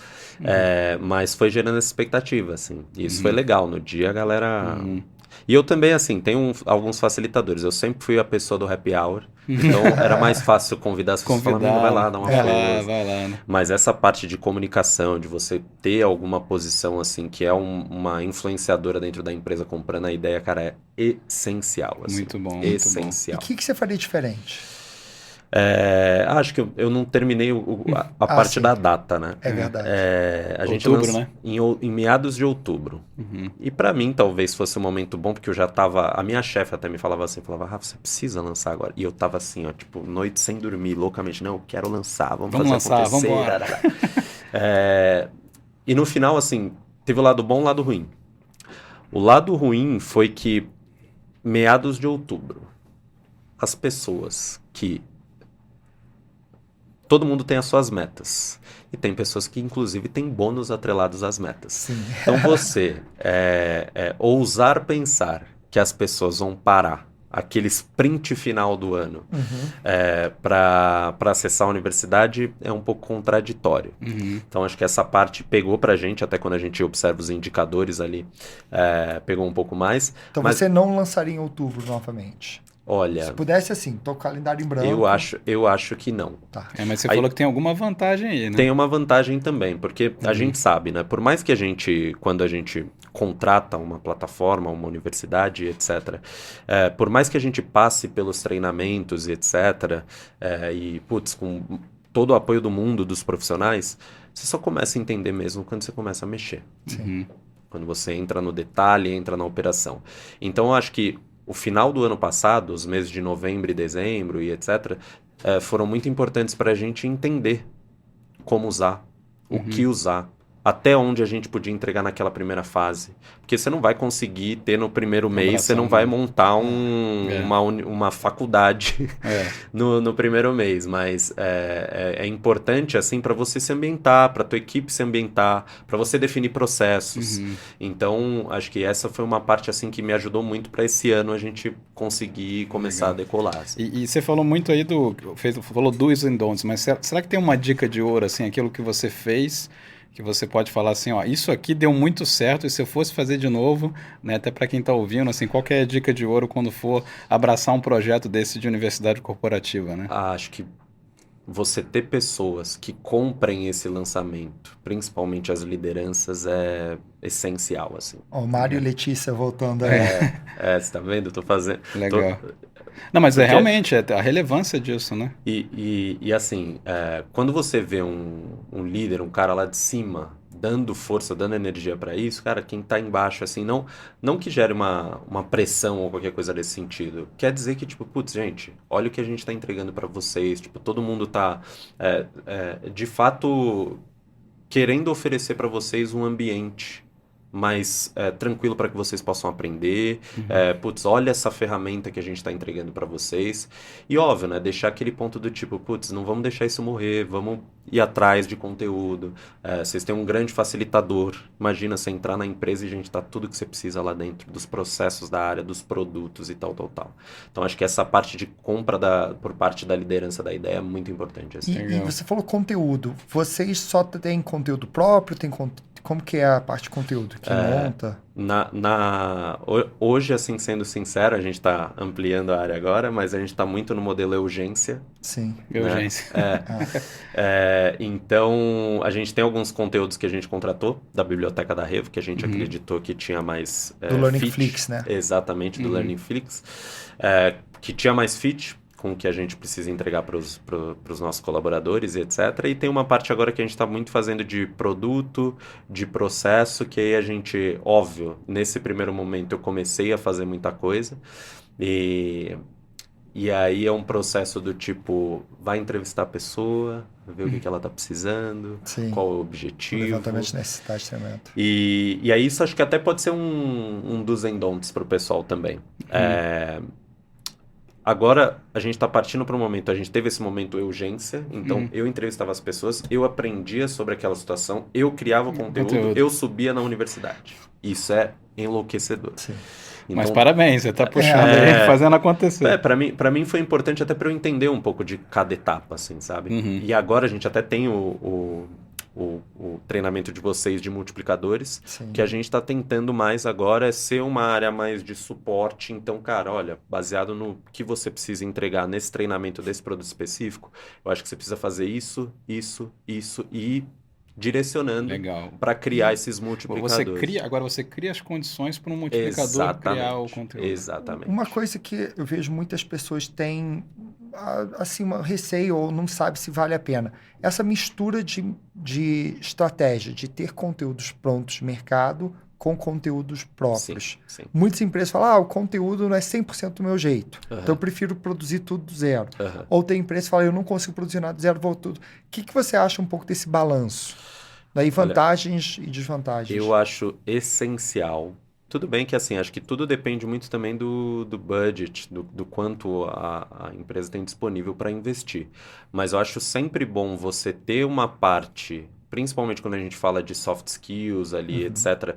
Mas foi gerando essa expectativa, assim. E isso foi legal. No dia a galera... E eu também, assim, tenho alguns facilitadores. Eu sempre fui a pessoa do happy hour. Então, era mais fácil convidar as pessoas e falar, vai lá, dá uma força. Vai lá, né? Mas essa parte de comunicação, de você ter alguma posição, assim, que é uma influenciadora dentro da empresa comprando a ideia, cara, é essencial. Assim, muito bom. Essencial. E o que você faria diferente? Acho que eu não terminei a parte da data, né? É verdade. A gente outubro, né? Em meados de outubro. E pra mim, talvez fosse um momento bom, porque eu já tava... A minha chefe até me falava assim, Rafa, você precisa lançar agora. E eu tava assim, ó, tipo, noite sem dormir, loucamente. Não, eu quero lançar, vamos fazer lançar, acontecer. Vamos embora. E no final, assim, teve o lado bom e o lado ruim. O lado ruim foi que, meados de outubro, as pessoas que... Todo mundo tem as suas metas. E tem pessoas que, inclusive, têm bônus atrelados às metas. Sim. Então, você ousar pensar que as pessoas vão parar aquele sprint final do ano para acessar a universidade é um pouco contraditório. Então, acho que essa parte pegou pra gente, até quando a gente observa os indicadores ali, pegou um pouco mais. Então, mas você não lançaria em outubro novamente? olha, Se pudesse, assim, tô com o calendário em branco. eu acho que não. Tá. Mas você Aí- falou que tem alguma vantagem aí, né? Tem uma vantagem também, porque a gente sabe, né? Por mais que quando a gente contrata uma plataforma, uma universidade, etc., por mais que a gente passe pelos treinamentos e etc., e, putz, com todo o apoio do mundo dos profissionais, você só começa a entender mesmo quando você começa a mexer. Quando você entra no detalhe, entra na operação. Então, eu acho que o final do ano passado, os meses de novembro e dezembro e etc., foram muito importantes para a gente entender como usar, o que usar, até onde a gente podia entregar naquela primeira fase. Porque você não vai conseguir ter no primeiro mês, você não vai montar uma faculdade no primeiro mês, mas é importante assim para você se ambientar, para tua equipe se ambientar, para você definir processos. Então, acho que essa foi uma parte assim que me ajudou muito para esse ano a gente conseguir começar a decolar. Assim. E você falou muito aí falou do's and don'ts, mas será que tem uma dica de ouro, assim, aquilo que você fez, que você pode falar assim, ó, isso aqui deu muito certo e se eu fosse fazer de novo, né, até para quem está ouvindo, assim, qual que é a dica de ouro quando for abraçar um projeto desse de universidade corporativa, né? Acho que você ter pessoas que comprem esse lançamento, principalmente as lideranças, é essencial, assim. Ó, o Mário e Letícia voltando aí. Você tá vendo? Eu tô fazendo... Legal. Não, mas realmente, a relevância disso, né? E assim, quando você vê um líder, um cara lá de cima, dando força, dando energia para isso, cara, quem tá embaixo, assim, não que gere uma pressão ou qualquer coisa desse sentido. Quer dizer que, tipo, putz, gente, olha o que a gente tá entregando para vocês, tipo, todo mundo tá, de fato, querendo oferecer para vocês um ambiente mais tranquilo para que vocês possam aprender. Putz, olha essa ferramenta que a gente está entregando para vocês. E óbvio, né? Deixar aquele ponto do tipo, putz, não vamos deixar isso morrer, vamos ir atrás de conteúdo. Vocês têm um grande facilitador. Imagina você entrar na empresa e a gente tá tudo que você precisa lá dentro, dos processos da área, dos produtos e tal. Então, acho que essa parte de compra por parte da liderança da ideia é muito importante. Assim. E você falou conteúdo. Vocês só têm conteúdo próprio? Como que é a parte de conteúdo que monta? Hoje, assim, sendo sincero, a gente está ampliando a área agora, mas a gente está muito no modelo urgência. Sim. Urgência. Então, a gente tem alguns conteúdos que a gente contratou da biblioteca da Revo, que a gente acreditou que tinha mais do LearningFlix, né? Exatamente, do LearningFlix. Que tinha mais fit com o que a gente precisa entregar para os nossos colaboradores e etc. E tem uma parte agora que a gente está muito fazendo de produto, de processo, que aí a gente, óbvio, nesse primeiro momento eu comecei a fazer muita coisa. E aí é um processo do tipo, vai entrevistar a pessoa, ver o que ela está precisando, qual é o objetivo. Levantamento de necessidade de treinamento. E aí isso acho que até pode ser um dos and don'ts para o pessoal também. Agora, a gente está partindo para um momento, a gente teve esse momento urgência, então eu entrevistava as pessoas, eu aprendia sobre aquela situação, eu criava o conteúdo, eu subia na universidade. Isso é enlouquecedor. Sim. Então, mas parabéns, você está puxando aí, fazendo acontecer. Para mim foi importante até para eu entender um pouco de cada etapa, assim, sabe? E agora a gente até tem o treinamento de vocês de multiplicadores, que a gente está tentando mais agora é ser uma área mais de suporte. Então, cara, olha, baseado no que você precisa entregar nesse treinamento desse produto específico, eu acho que você precisa fazer isso e direcionando para criar esses multiplicadores. Agora você cria as condições para um multiplicador criar o conteúdo. Exatamente. Uma coisa que eu vejo muitas pessoas têm assim, um receio ou não sabe se vale a pena. Essa mistura de estratégia, de ter conteúdos prontos no mercado com conteúdos próprios. Sim. Muitas empresas falam, o conteúdo não é 100% do meu jeito, então eu prefiro produzir tudo do zero. Ou tem empresas que falam, eu não consigo produzir nada do zero, vou tudo. O que você acha um pouco desse balanço? Daí vantagens e desvantagens. Eu acho essencial. Tudo bem que, assim, acho que tudo depende muito também do budget, do quanto a empresa tem disponível para investir. Mas eu acho sempre bom você ter uma parte principalmente quando a gente fala de soft skills ali, etc.,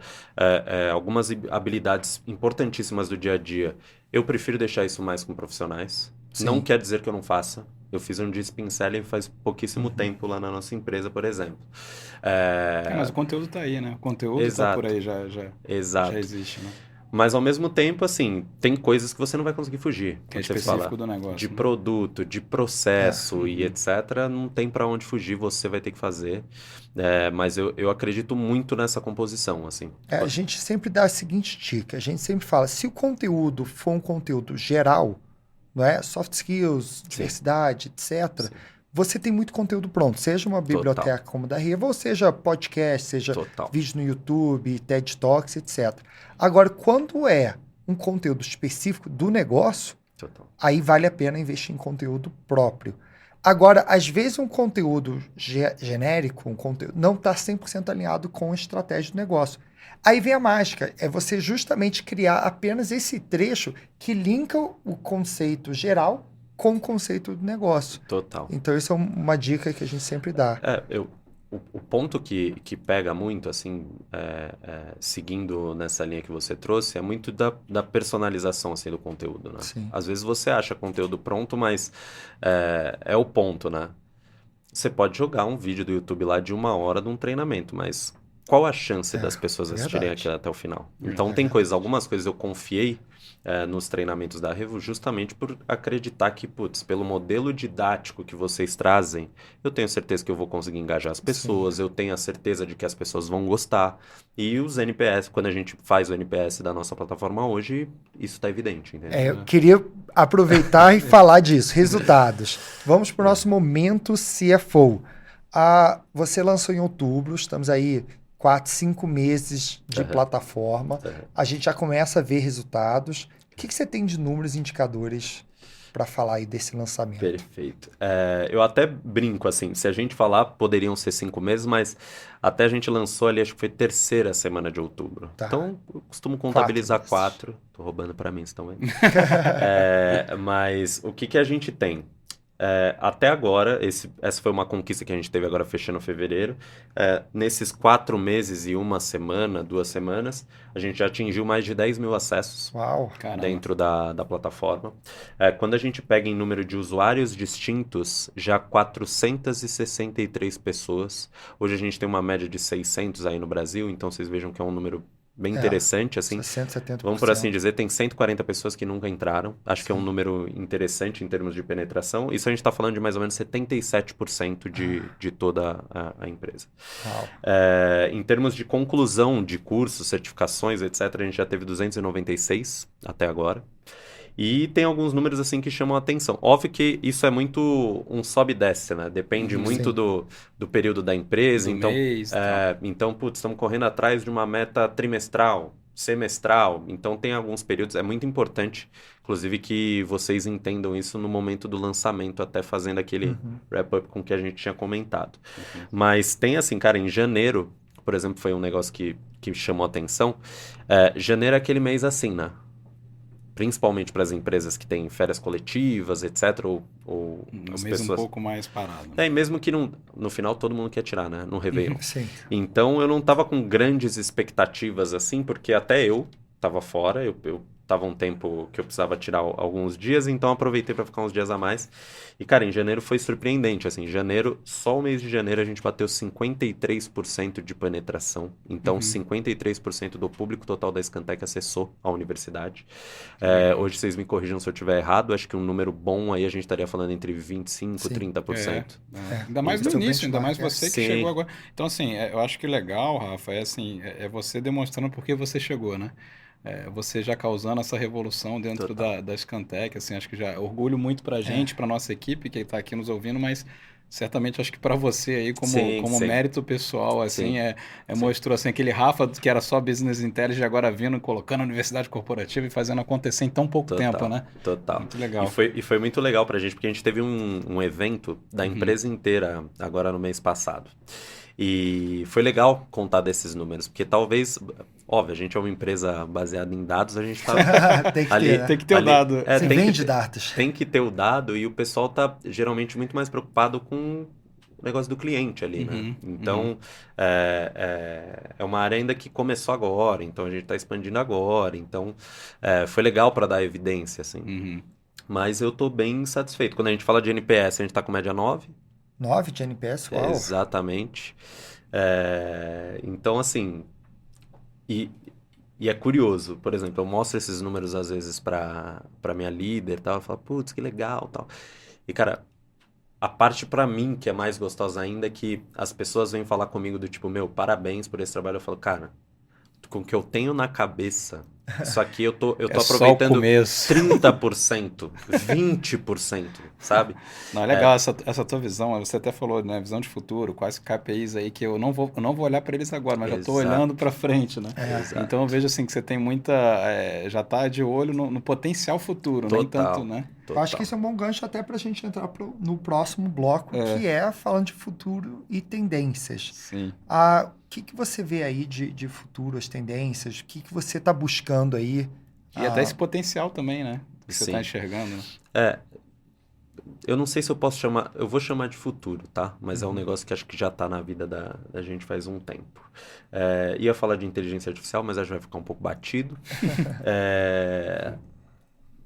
algumas habilidades importantíssimas do dia a dia, eu prefiro deixar isso mais com profissionais. Sim. Não quer dizer que eu não faça. Eu fiz um Discipline Selling faz pouquíssimo tempo lá na nossa empresa, por exemplo. Mas o conteúdo tá aí, né? O conteúdo tá por aí, já existe, né? Mas, ao mesmo tempo, assim, tem coisas que você não vai conseguir fugir. Que é específico do negócio. De né? produto, de processo e etc., não tem para onde fugir, você vai ter que fazer. Mas eu acredito muito nessa composição, assim. A gente sempre dá a seguinte dica, a gente sempre fala, se o conteúdo for um conteúdo geral, não é? Soft skills, diversidade, etc., você tem muito conteúdo pronto, seja uma biblioteca como da Riva, ou seja podcast, seja vídeo no YouTube, TED Talks, etc. Agora, quando é um conteúdo específico do negócio, aí vale a pena investir em conteúdo próprio. Agora, às vezes um conteúdo genérico, um conteúdo não está 100% alinhado com a estratégia do negócio. Aí vem a mágica, é você justamente criar apenas esse trecho que linka o conceito geral com o conceito do negócio. Total. Então, isso é uma dica que a gente sempre dá. O ponto que pega muito, assim, seguindo nessa linha que você trouxe, é muito da personalização, assim, do conteúdo, né? Sim. Às vezes você acha conteúdo pronto, mas é o ponto, né? Você pode jogar um vídeo do YouTube lá de 1 hora de um treinamento, mas qual a chance das pessoas assistirem aquilo até o final? Então, tem algumas coisas eu confiei nos treinamentos da Revo justamente por acreditar que, pelo modelo didático que vocês trazem, eu tenho certeza que eu vou conseguir engajar as pessoas, eu tenho a certeza de que as pessoas vão gostar. E os NPS, quando a gente faz o NPS da nossa plataforma hoje, isso está evidente. Entendeu? Eu queria aproveitar e falar disso. Resultados. Vamos para o nosso momento CFO. Você lançou em outubro, estamos aí 4, 5 meses de plataforma, a gente já começa a ver resultados. O que você tem de números e indicadores para falar aí desse lançamento? Perfeito. Eu até brinco, assim, se a gente falar, poderiam ser 5 meses, mas até a gente lançou ali, acho que foi 3ª semana de outubro. Então, eu costumo contabilizar 4. Tô roubando para mim, vocês estão vendo? Mas o que a gente tem? Até agora, essa foi uma conquista que a gente teve agora fechando fevereiro. Nesses 4 meses e 1 semana, 2 semanas, a gente já atingiu mais de 10 mil acessos dentro da plataforma. Quando a gente pega em número de usuários distintos, já 463 pessoas. Hoje a gente tem uma média de 600 aí no Brasil, então vocês vejam que é um número bem interessante, assim. 60%, 70%. Vamos por assim dizer, tem 140 pessoas que nunca entraram. Acho que é um número interessante em termos de penetração. Isso a gente está falando de mais ou menos 77% de toda a empresa. Em termos de conclusão de cursos, certificações, etc., a gente já teve 296 até agora. E tem alguns números assim que chamam a atenção. Óbvio que isso é muito um sobe e desce, né? Depende muito do período da empresa. Então, estamos correndo atrás de uma meta trimestral, semestral. Então, tem alguns períodos. É muito importante, inclusive, que vocês entendam isso no momento do lançamento, até fazendo aquele wrap-up com que a gente tinha comentado. Mas tem assim, cara, em janeiro, por exemplo, foi um negócio que chamou a atenção. Janeiro é aquele mês assim, né? Principalmente para as empresas que têm férias coletivas, etc. Ou as pessoas... um pouco mais parado. E mesmo que no final todo mundo quer tirar, né? No Réveillon. Sim. Então eu não estava com grandes expectativas assim, porque até eu estava fora, eu estava um tempo que eu precisava tirar alguns dias, então aproveitei para ficar uns dias a mais. E, cara, em janeiro foi surpreendente, assim, só o mês de janeiro a gente bateu 53% de penetração, então 53% do público total da Scantec acessou a universidade. Hoje vocês me corrijam se eu estiver errado, acho que um número bom aí a gente estaria falando entre 25% e 30%. Ainda mais no início, ainda mais você que Sim. chegou agora. Então, assim, eu acho que legal, Rafa, é você demonstrando por que você chegou, né? Você já causando essa revolução dentro da Scantec, assim, acho que já orgulho muito pra gente, pra nossa equipe que está aqui nos ouvindo, mas certamente acho que para você aí como mérito pessoal, assim, mostrou assim, aquele Rafa que era só Business Intelligence agora vindo, colocando a universidade corporativa e fazendo acontecer em tão pouco tempo, né? Total. Muito legal. E foi muito legal pra gente, porque a gente teve um evento da empresa inteira agora no mês passado. E foi legal contar desses números, porque talvez, óbvio, a gente é uma empresa baseada em dados, a gente tá tem que ter o dado. Você vende dados. Tem que ter o dado e o pessoal tá geralmente muito mais preocupado com o negócio do cliente ali, né? Então, é uma área ainda que começou agora, então a gente está expandindo agora, então foi legal para dar evidência, assim. Mas eu tô bem satisfeito. Quando a gente fala de NPS, a gente tá com média 9. 9 de NPS, uau. Exatamente. Então, assim, e é curioso, por exemplo, eu mostro esses números às vezes para minha líder e tal, eu falo, putz, que legal tal. E, cara, a parte pra mim que é mais gostosa ainda é que as pessoas vêm falar comigo do tipo, meu, parabéns por esse trabalho. Eu falo, cara, com o que eu tenho na cabeça, isso aqui eu tô aproveitando 30%, 20%, sabe? Não, é legal essa tua visão, você até falou, né, visão de futuro, quais KPIs aí que eu não vou olhar para eles agora, mas já estou olhando para frente, né? Então eu vejo assim que você tem muita, já está de olho no potencial futuro, nem tanto, né? Eu acho que isso é um bom gancho até para a gente entrar no próximo bloco, que é falando de futuro e tendências. Sim. O que você vê aí de futuro, as tendências? O que você está buscando aí? E até esse potencial também, né? Que você está enxergando. Né? Eu não sei se eu posso chamar... Eu vou chamar de futuro, tá? Mas é um negócio que acho que já está na vida da gente faz um tempo. Ia falar de inteligência artificial, mas acho que vai ficar um pouco batido.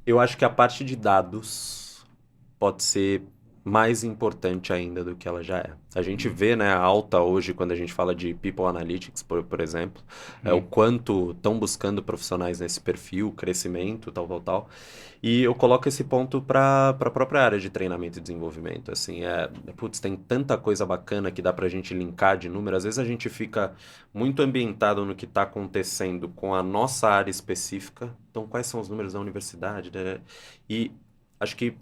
Eu acho que a parte de dados pode ser mais importante ainda do que ela já é. A gente vê, né, a alta hoje, quando a gente fala de People Analytics, por exemplo, o quanto estão buscando profissionais nesse perfil, crescimento, tal. E eu coloco esse ponto para a própria área de treinamento e desenvolvimento. Assim, putz, tem tanta coisa bacana que dá para a gente linkar de número. Às vezes a gente fica muito ambientado no que está acontecendo com a nossa área específica. Então, quais são os números da universidade? E acho que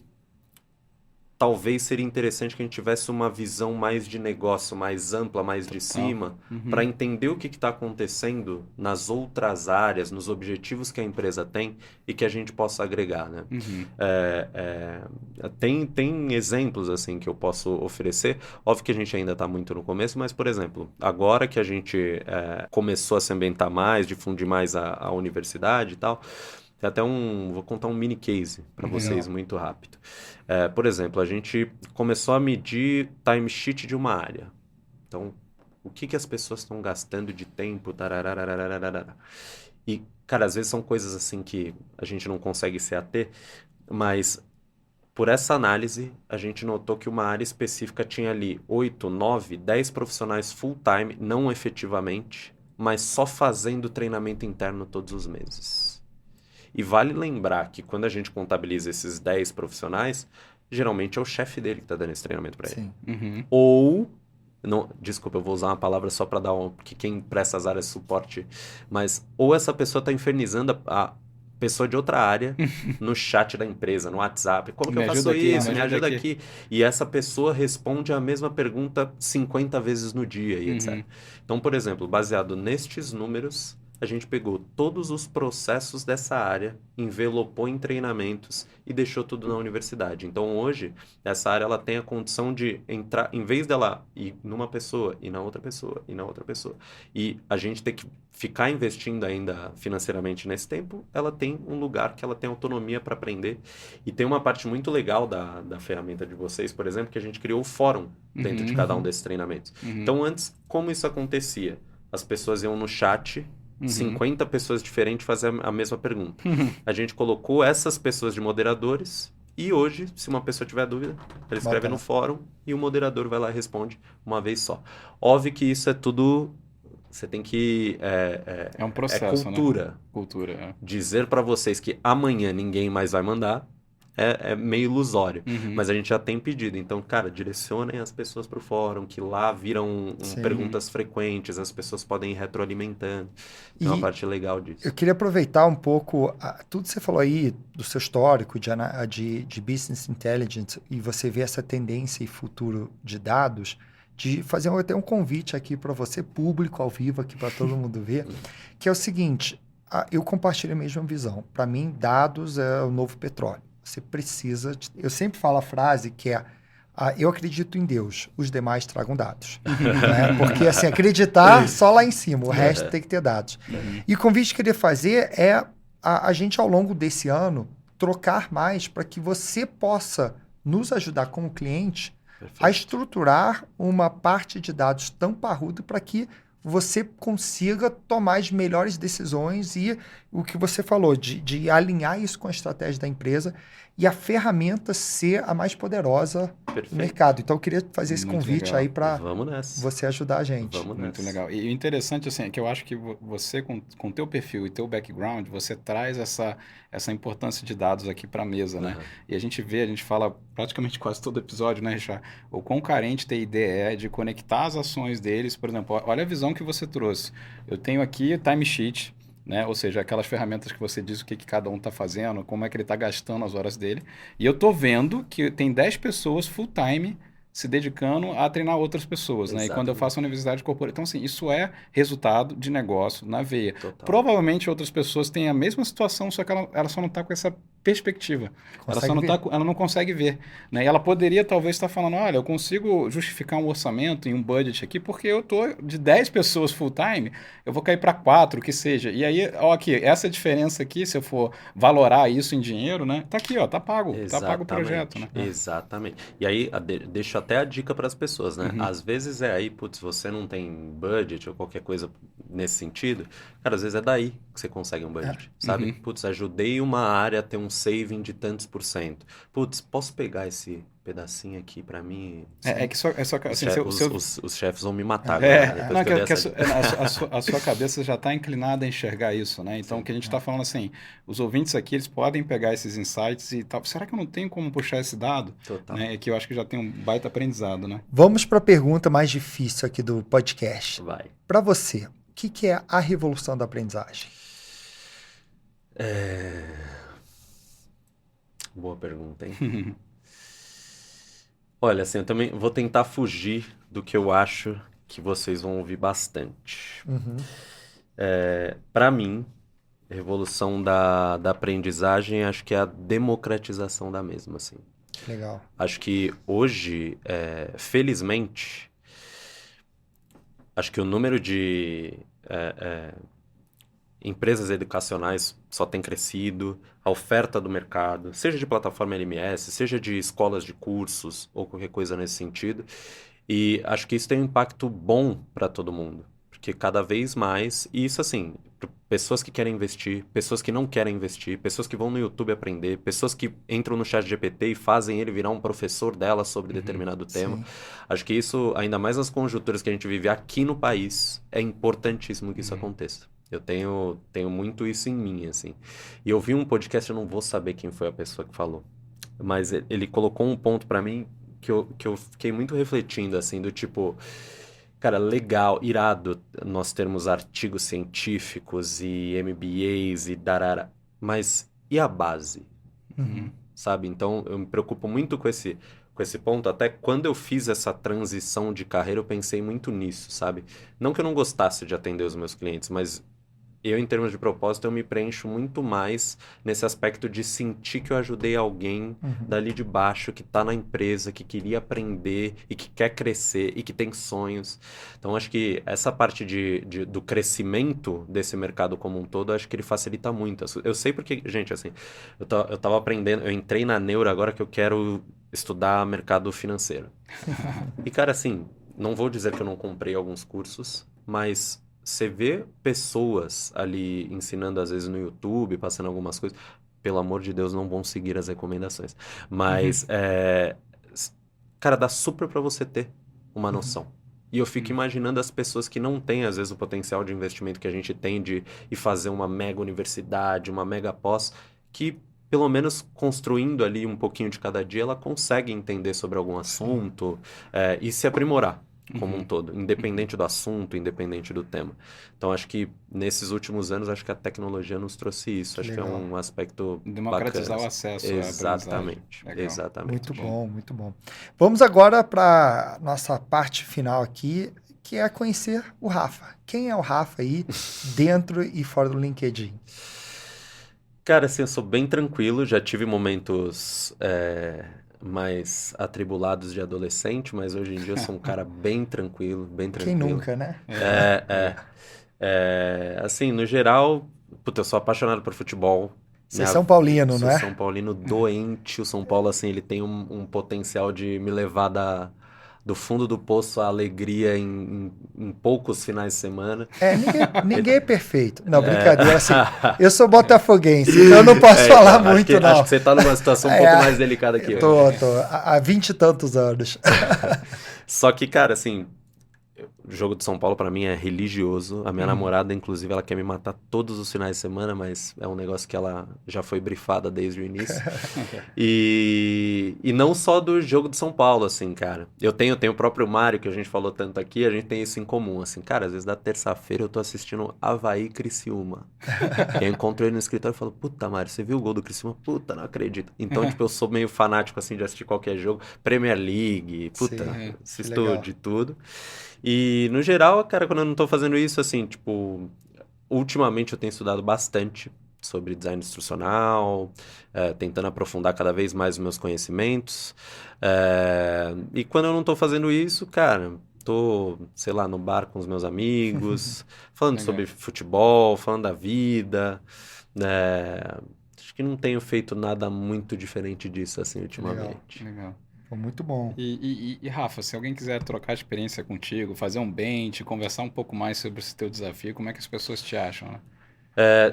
talvez seria interessante que a gente tivesse uma visão mais de negócio, mais ampla, mais de cima, para entender o que está acontecendo nas outras áreas, nos objetivos que a empresa tem e que a gente possa agregar, né? Tem exemplos assim que eu posso oferecer. Óbvio que a gente ainda está muito no começo, mas, por exemplo, agora que a gente começou a se ambientar mais, difundir mais a universidade e tal, tem até vou contar um mini case para vocês muito rápido. Por exemplo, a gente começou a medir timesheet de uma área. Então, o que as pessoas estão gastando de tempo, tararararararara. E, cara, às vezes são coisas assim que a gente não consegue se ater, mas por essa análise, a gente notou que uma área específica tinha ali 8, 9, 10 profissionais full-time, não efetivamente, mas só fazendo treinamento interno todos os meses. E vale lembrar que quando a gente contabiliza esses 10 profissionais, geralmente é o chefe dele que está dando esse treinamento para ele. Ou, não, desculpa, eu vou usar uma palavra só para dar porque quem presta as áreas de suporte, mas ou essa pessoa está infernizando a pessoa de outra área no chat da empresa, no WhatsApp. Como que eu faço isso? Me ajuda aqui. E essa pessoa responde a mesma pergunta 50 vezes no dia e etc. Então, por exemplo, baseado nestes números, a gente pegou todos os processos dessa área, envelopou em treinamentos e deixou tudo na universidade. Então, hoje, essa área ela tem a condição de entrar, em vez dela ir numa pessoa, e na outra pessoa, e na outra pessoa, e a gente ter que ficar investindo ainda financeiramente nesse tempo, ela tem um lugar que ela tem autonomia para aprender. E tem uma parte muito legal da ferramenta de vocês, por exemplo, que a gente criou o fórum dentro de cada um desses treinamentos. Então, antes, como isso acontecia? As pessoas iam no chat... 50 pessoas diferentes fazem a mesma pergunta. A gente colocou essas pessoas de moderadores e hoje, se uma pessoa tiver dúvida, ela escreve no fórum e o moderador vai lá e responde uma vez só. Óbvio que isso é tudo... Você tem que... É um processo, cultura. Né? Cultura, Dizer para vocês que amanhã ninguém mais vai mandar é meio ilusório, mas a gente já tem pedido. Então, cara, direcionem as pessoas para o fórum, que lá viram perguntas frequentes, as pessoas podem ir retroalimentando. É uma parte legal disso. Eu queria aproveitar um pouco tudo que você falou aí do seu histórico de Business Intelligence e você vê essa tendência e futuro de dados, de fazer até um convite aqui para você, público, ao vivo, aqui para todo mundo ver, que é o seguinte, eu compartilho a mesma visão. Para mim, dados é o novo petróleo. Você precisa... Eu sempre falo a frase que é eu acredito em Deus, os demais tragam dados. Né? Porque, assim, acreditar só lá em cima, o resto tem que ter dados. E o convite que eu queria fazer é a gente, ao longo desse ano, trocar mais para que você possa nos ajudar como cliente a estruturar uma parte de dados tão parrudo para que você consiga tomar as melhores decisões e o que você falou, de alinhar isso com a estratégia da empresa e a ferramenta ser a mais poderosa do mercado. Então, eu queria fazer esse convite aí para você ajudar a gente. Muito legal. E o interessante, assim, é que eu acho que você, com o teu perfil e teu background, você traz essa importância de dados aqui para a mesa, né? E a gente fala praticamente quase todo episódio, né, Richard? O quão carente TID é de conectar as ações deles. Por exemplo, olha a visão que você trouxe. Eu tenho aqui o timesheet, né? Ou seja, aquelas ferramentas que você diz o que cada um está fazendo, como é que ele está gastando as horas dele. E eu estou vendo que tem 10 pessoas full-time se dedicando a treinar outras pessoas, né? E quando eu faço a universidade corporativa... Então, assim, isso é resultado de negócio na veia. Total. Provavelmente outras pessoas têm a mesma situação, só que ela só não está com essa perspectiva. Ela não consegue ver. Né? E ela poderia, talvez, estar falando, olha, eu consigo justificar um orçamento e um budget aqui, porque eu estou de 10 pessoas full-time, eu vou cair para 4, o que seja. E aí, ó, aqui, essa diferença aqui, se eu for valorar isso em dinheiro, né? Tá aqui, ó, tá pago. Tá pago o projeto, né? Exatamente. E aí, deixa até a dica para as pessoas, né? Às vezes é aí, putz, você não tem budget ou qualquer coisa nesse sentido, cara, às vezes é daí que você consegue um budget, sabe? Putz, ajudei uma área a ter um saving de tantos %. Putz, posso pegar esse pedacinho aqui para mim? Os chefes vão me matar agora. A sua cabeça já está inclinada a enxergar isso, né? Então, o que a gente está falando assim, os ouvintes aqui, eles podem pegar esses insights e tal. Será que eu não tenho como puxar esse dado? Total. Né? É que eu acho que já tem um baita aprendizado, né? Vamos para a pergunta mais difícil aqui do podcast. Vai. Para você, o que é a revolução da aprendizagem? Boa pergunta, hein? Olha, assim, eu também vou tentar fugir do que eu acho que vocês vão ouvir bastante. Para mim, a revolução da aprendizagem, acho que é a democratização da mesma, assim. Legal. Acho que hoje, felizmente, acho que o número de empresas educacionais só tem crescido, a oferta do mercado, seja de plataforma LMS, seja de escolas de cursos ou qualquer coisa nesse sentido. E acho que isso tem um impacto bom para todo mundo, porque cada vez mais, e isso assim, pessoas que querem investir, pessoas que não querem investir, pessoas que vão no YouTube aprender, pessoas que entram no ChatGPT e fazem ele virar um professor dela sobre determinado tema. Acho que isso, ainda mais nas conjunturas que a gente vive aqui no país, é importantíssimo que isso aconteça. Eu tenho muito isso em mim, assim. E eu vi um podcast, eu não vou saber quem foi a pessoa que falou, mas ele colocou um ponto pra mim que eu fiquei muito refletindo, assim, do tipo, cara, legal, irado nós termos artigos científicos e MBAs e darara, mas e a base? Sabe? Então, eu me preocupo muito com esse ponto. Até quando eu fiz essa transição de carreira, eu pensei muito nisso, sabe? Não que eu não gostasse de atender os meus clientes, mas eu, em termos de propósito, eu me preencho muito mais nesse aspecto de sentir que eu ajudei alguém dali de baixo, que está na empresa, que queria aprender e que quer crescer e que tem sonhos. Então, acho que essa parte do crescimento desse mercado como um todo, acho que ele facilita muito. Eu sei porque, gente, assim, eu tava aprendendo, eu entrei na Neuro agora que eu quero estudar mercado financeiro. E, cara, assim, não vou dizer que eu não comprei alguns cursos, mas você vê pessoas ali ensinando, às vezes, no YouTube, passando algumas coisas. Pelo amor de Deus, não vão seguir as recomendações. Mas, cara, dá super pra você ter uma noção. E eu fico imaginando as pessoas que não têm, às vezes, o potencial de investimento que a gente tem de ir fazer uma mega universidade, uma mega pós, que, pelo menos, construindo ali um pouquinho de cada dia, ela consegue entender sobre algum assunto e se aprimorar como um todo, independente do assunto, independente do tema. Então, acho que nesses últimos anos, acho que a tecnologia nos trouxe isso. Acho que é um aspecto democratizar bacana. O acesso Exatamente. à Exatamente. Muito bom, muito bom. Vamos agora para nossa parte final aqui, que é conhecer o Rafa. Quem é o Rafa aí, dentro e fora do LinkedIn? Cara, assim, eu sou bem tranquilo, já tive momentos mais atribulados de adolescente, mas hoje em dia eu sou um cara bem tranquilo, bem tranquilo. Quem nunca, né? Assim, no geral, puta, eu sou apaixonado por futebol, Você é São Paulino, Sou não é? São Paulino doente. O São Paulo, assim, ele tem um potencial de me levar do fundo do poço à alegria em poucos finais de semana. Ninguém é perfeito. Não, brincadeira. Assim, eu sou botafoguense, então eu não posso falar muito, não. Acho que você está numa situação um pouco mais delicada que eu. Tô. Há 20 e tantos anos. Só que, cara, assim, o jogo de São Paulo pra mim é religioso. A minha namorada, inclusive, ela quer me matar todos os finais de semana, mas é um negócio que ela já foi brifada desde o início. E não só do jogo de São Paulo, assim, cara. Eu tenho o próprio Mário, que a gente falou tanto aqui, a gente tem isso em comum, assim. Cara, às vezes da terça-feira eu tô assistindo Avaí e Criciúma. E eu encontro ele no escritório e falo, puta, Mário, você viu o gol do Criciúma? Puta, não acredito. Então, tipo, eu sou meio fanático, assim, de assistir qualquer jogo. Premier League, puta, assisto de tudo. E, no geral, cara, quando eu não tô fazendo isso, assim, tipo, ultimamente eu tenho estudado bastante sobre design instrucional, tentando aprofundar cada vez mais os meus conhecimentos. E quando eu não tô fazendo isso, cara, tô, sei lá, no bar com os meus amigos, falando sobre futebol, falando da vida, acho que não tenho feito nada muito diferente disso, assim, ultimamente. Legal. Foi muito bom. E Rafa, se alguém quiser trocar experiência contigo, fazer um bench, conversar um pouco mais sobre esse teu desafio, como é que as pessoas te acham, né?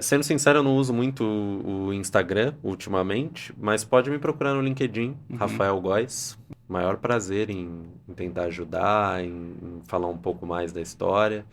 Sendo sincero, eu não uso muito o Instagram ultimamente, mas pode me procurar no LinkedIn, Rafael Góes. Maior prazer em tentar ajudar, em falar um pouco mais da história.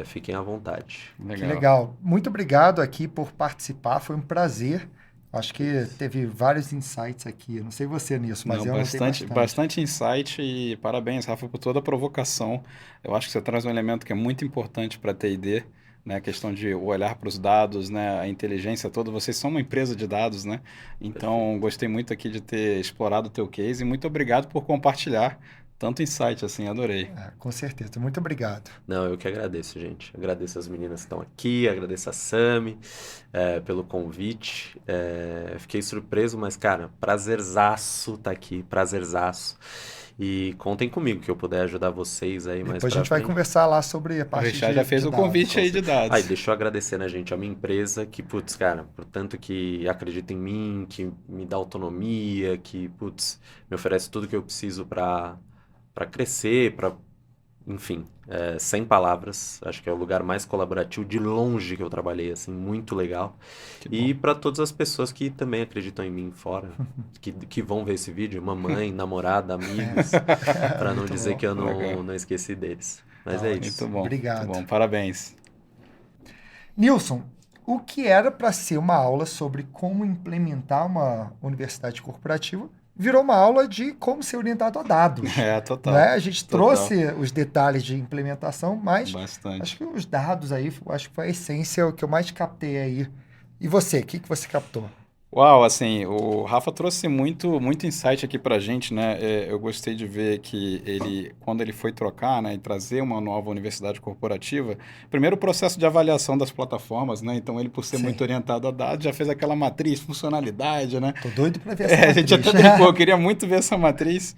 Fiquem à vontade. Que legal. Muito obrigado aqui por participar, foi um prazer. Acho que teve vários insights aqui. Eu não sei você nisso, mas eu notei bastante insight e parabéns, Rafa, por toda a provocação. Eu acho que você traz um elemento que é muito importante para a T&D, né? A questão de olhar para os dados, né? A inteligência toda. Vocês são uma empresa de dados, né? Então, gostei muito aqui de ter explorado o teu case e muito obrigado por compartilhar tanto insight, assim, adorei. Com certeza, muito obrigado. Não, eu que agradeço, gente. Agradeço as meninas que estão aqui, agradeço a Sami pelo convite. Fiquei surpreso, mas, cara, prazerzaço tá aqui, prazerzaço. E contem comigo que eu puder ajudar vocês aí mais pra frente. Depois a gente vai conversar lá sobre a parte de dados. Já fez o convite aí de dados. Deixa eu agradecer, né, gente, a minha empresa que, putz, cara, portanto que acredita em mim, que me dá autonomia, que, putz, me oferece tudo que eu preciso para crescer, enfim, sem palavras. Acho que é o lugar mais colaborativo de longe que eu trabalhei, assim, muito legal. E para todas as pessoas que também acreditam em mim fora, que vão ver esse vídeo, mamãe, namorada, amigos, para não dizer que eu não esqueci deles. Mas é isso. Muito bom. Obrigado. Muito bom, parabéns. Nilson, o que era para ser uma aula sobre como implementar uma universidade corporativa virou uma aula de como ser orientado a dados. Total. Né? A gente trouxe os detalhes de implementação, mas acho que os dados aí, acho que foi a essência, o que eu mais captei aí. E você, o que você captou? Uau, assim, o Rafa trouxe muito insight aqui pra gente, né? Eu gostei de ver que quando ele foi trocar, né, e trazer uma nova universidade corporativa, primeiro o processo de avaliação das plataformas, né? Então ele, por ser muito orientado a dados, já fez aquela matriz, funcionalidade, né? Tô doido pra ver essa matriz. A gente até brincou, eu queria muito ver essa matriz.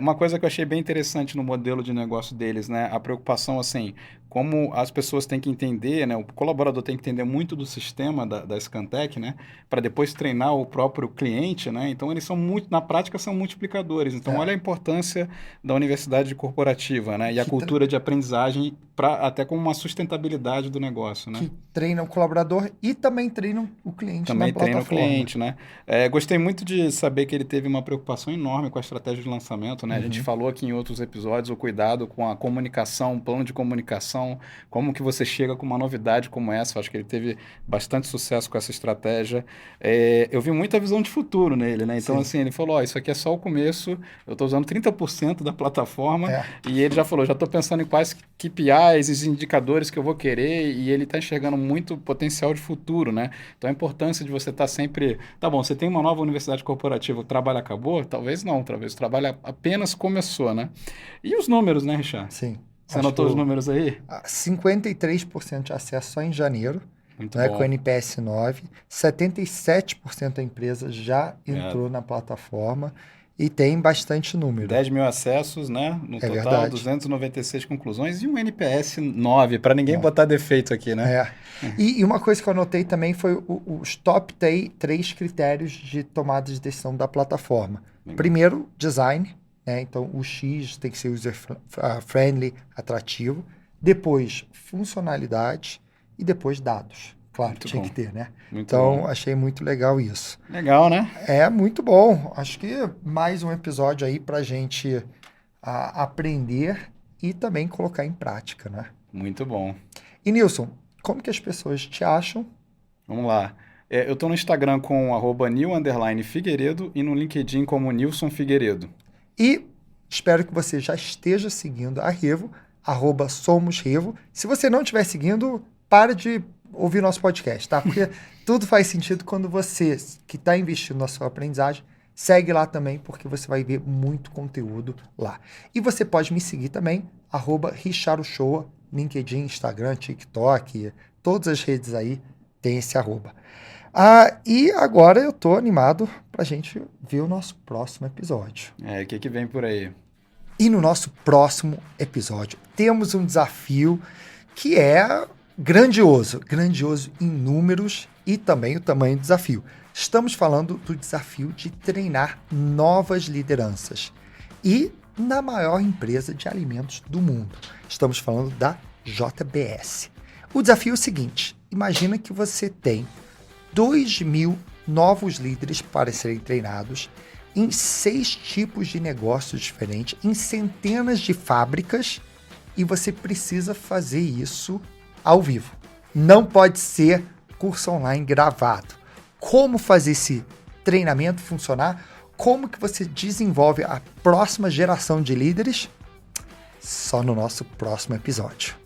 Uma coisa que eu achei bem interessante no modelo de negócio deles, né? A preocupação, assim, como as pessoas têm que entender, né? O colaborador tem que entender muito do sistema da Scantec, né? Para depois treinar o próprio cliente, né? Então, eles são na prática, são multiplicadores. Então, olha a importância da universidade corporativa, né? E a cultura de aprendizagem até com uma sustentabilidade do negócio, né? Que treina o colaborador e também treina o cliente também na plataforma. Treina o cliente, né? Gostei muito de saber que ele teve uma preocupação enorme com a estratégia de lançamento, né? A gente falou aqui em outros episódios o cuidado com a comunicação, o plano de comunicação, como que você chega com uma novidade como essa. Eu acho que ele teve bastante sucesso com essa estratégia. Eu vi muita visão de futuro nele, né? Então, assim, ele falou, isso aqui é só o começo, eu estou usando 30% da plataforma e ele já falou, já estou pensando em quais KPIs, os indicadores que eu vou querer, e ele está enxergando muito potencial de futuro, né? Então, a importância de você estar sempre... Tá bom, você tem uma nova universidade corporativa, o trabalho acabou? Talvez não, talvez o trabalho apenas começou, né? E os números, né, Richard? Sim. Você anotou os números aí? 53% de acesso só em janeiro. Muito né, bom. com NPS 9, 77% da empresa já entrou na plataforma E tem bastante número. 10 mil acessos, né? No total, verdade. 296 conclusões e um NPS 9, para ninguém botar defeito aqui, né? E uma coisa que eu anotei também foi os top 3 critérios de tomada de decisão da plataforma. Legal. Primeiro, design, né? Então o X tem que ser user-friendly, atrativo. Depois, funcionalidade e depois dados. Claro, Muito tinha bom. que ter, né? Muito Então, bom. achei muito legal isso. Legal, né? É muito bom. Acho que mais um episódio aí pra gente aprender e também colocar em prática, né? Muito bom. E Nilson, como que as pessoas te acham? Vamos lá. Eu estou no Instagram com @nil_figueiredo e no LinkedIn como Nilson Figueiredo. E espero que você já esteja seguindo a Revo, @somosrevo. Se você não estiver seguindo, para de ouvir nosso podcast, tá? Porque tudo faz sentido quando você, que está investindo na sua aprendizagem, segue lá também, porque você vai ver muito conteúdo lá. E você pode me seguir também, @RichardoShoa, LinkedIn, Instagram, TikTok, todas as redes aí tem esse @. E agora eu tô animado pra gente ver o nosso próximo episódio. O que vem por aí? E no nosso próximo episódio temos um desafio que é grandioso em números e também o tamanho do desafio. Estamos falando do desafio de treinar novas lideranças e na maior empresa de alimentos do mundo. Estamos falando da JBS. O desafio é o seguinte: imagina que você tem 2.000 novos líderes para serem treinados em 6 tipos de negócios diferentes, em centenas de fábricas, e você precisa fazer isso ao vivo. Não pode ser curso online gravado. Como fazer esse treinamento funcionar? Como que você desenvolve a próxima geração de líderes? Só no nosso próximo episódio.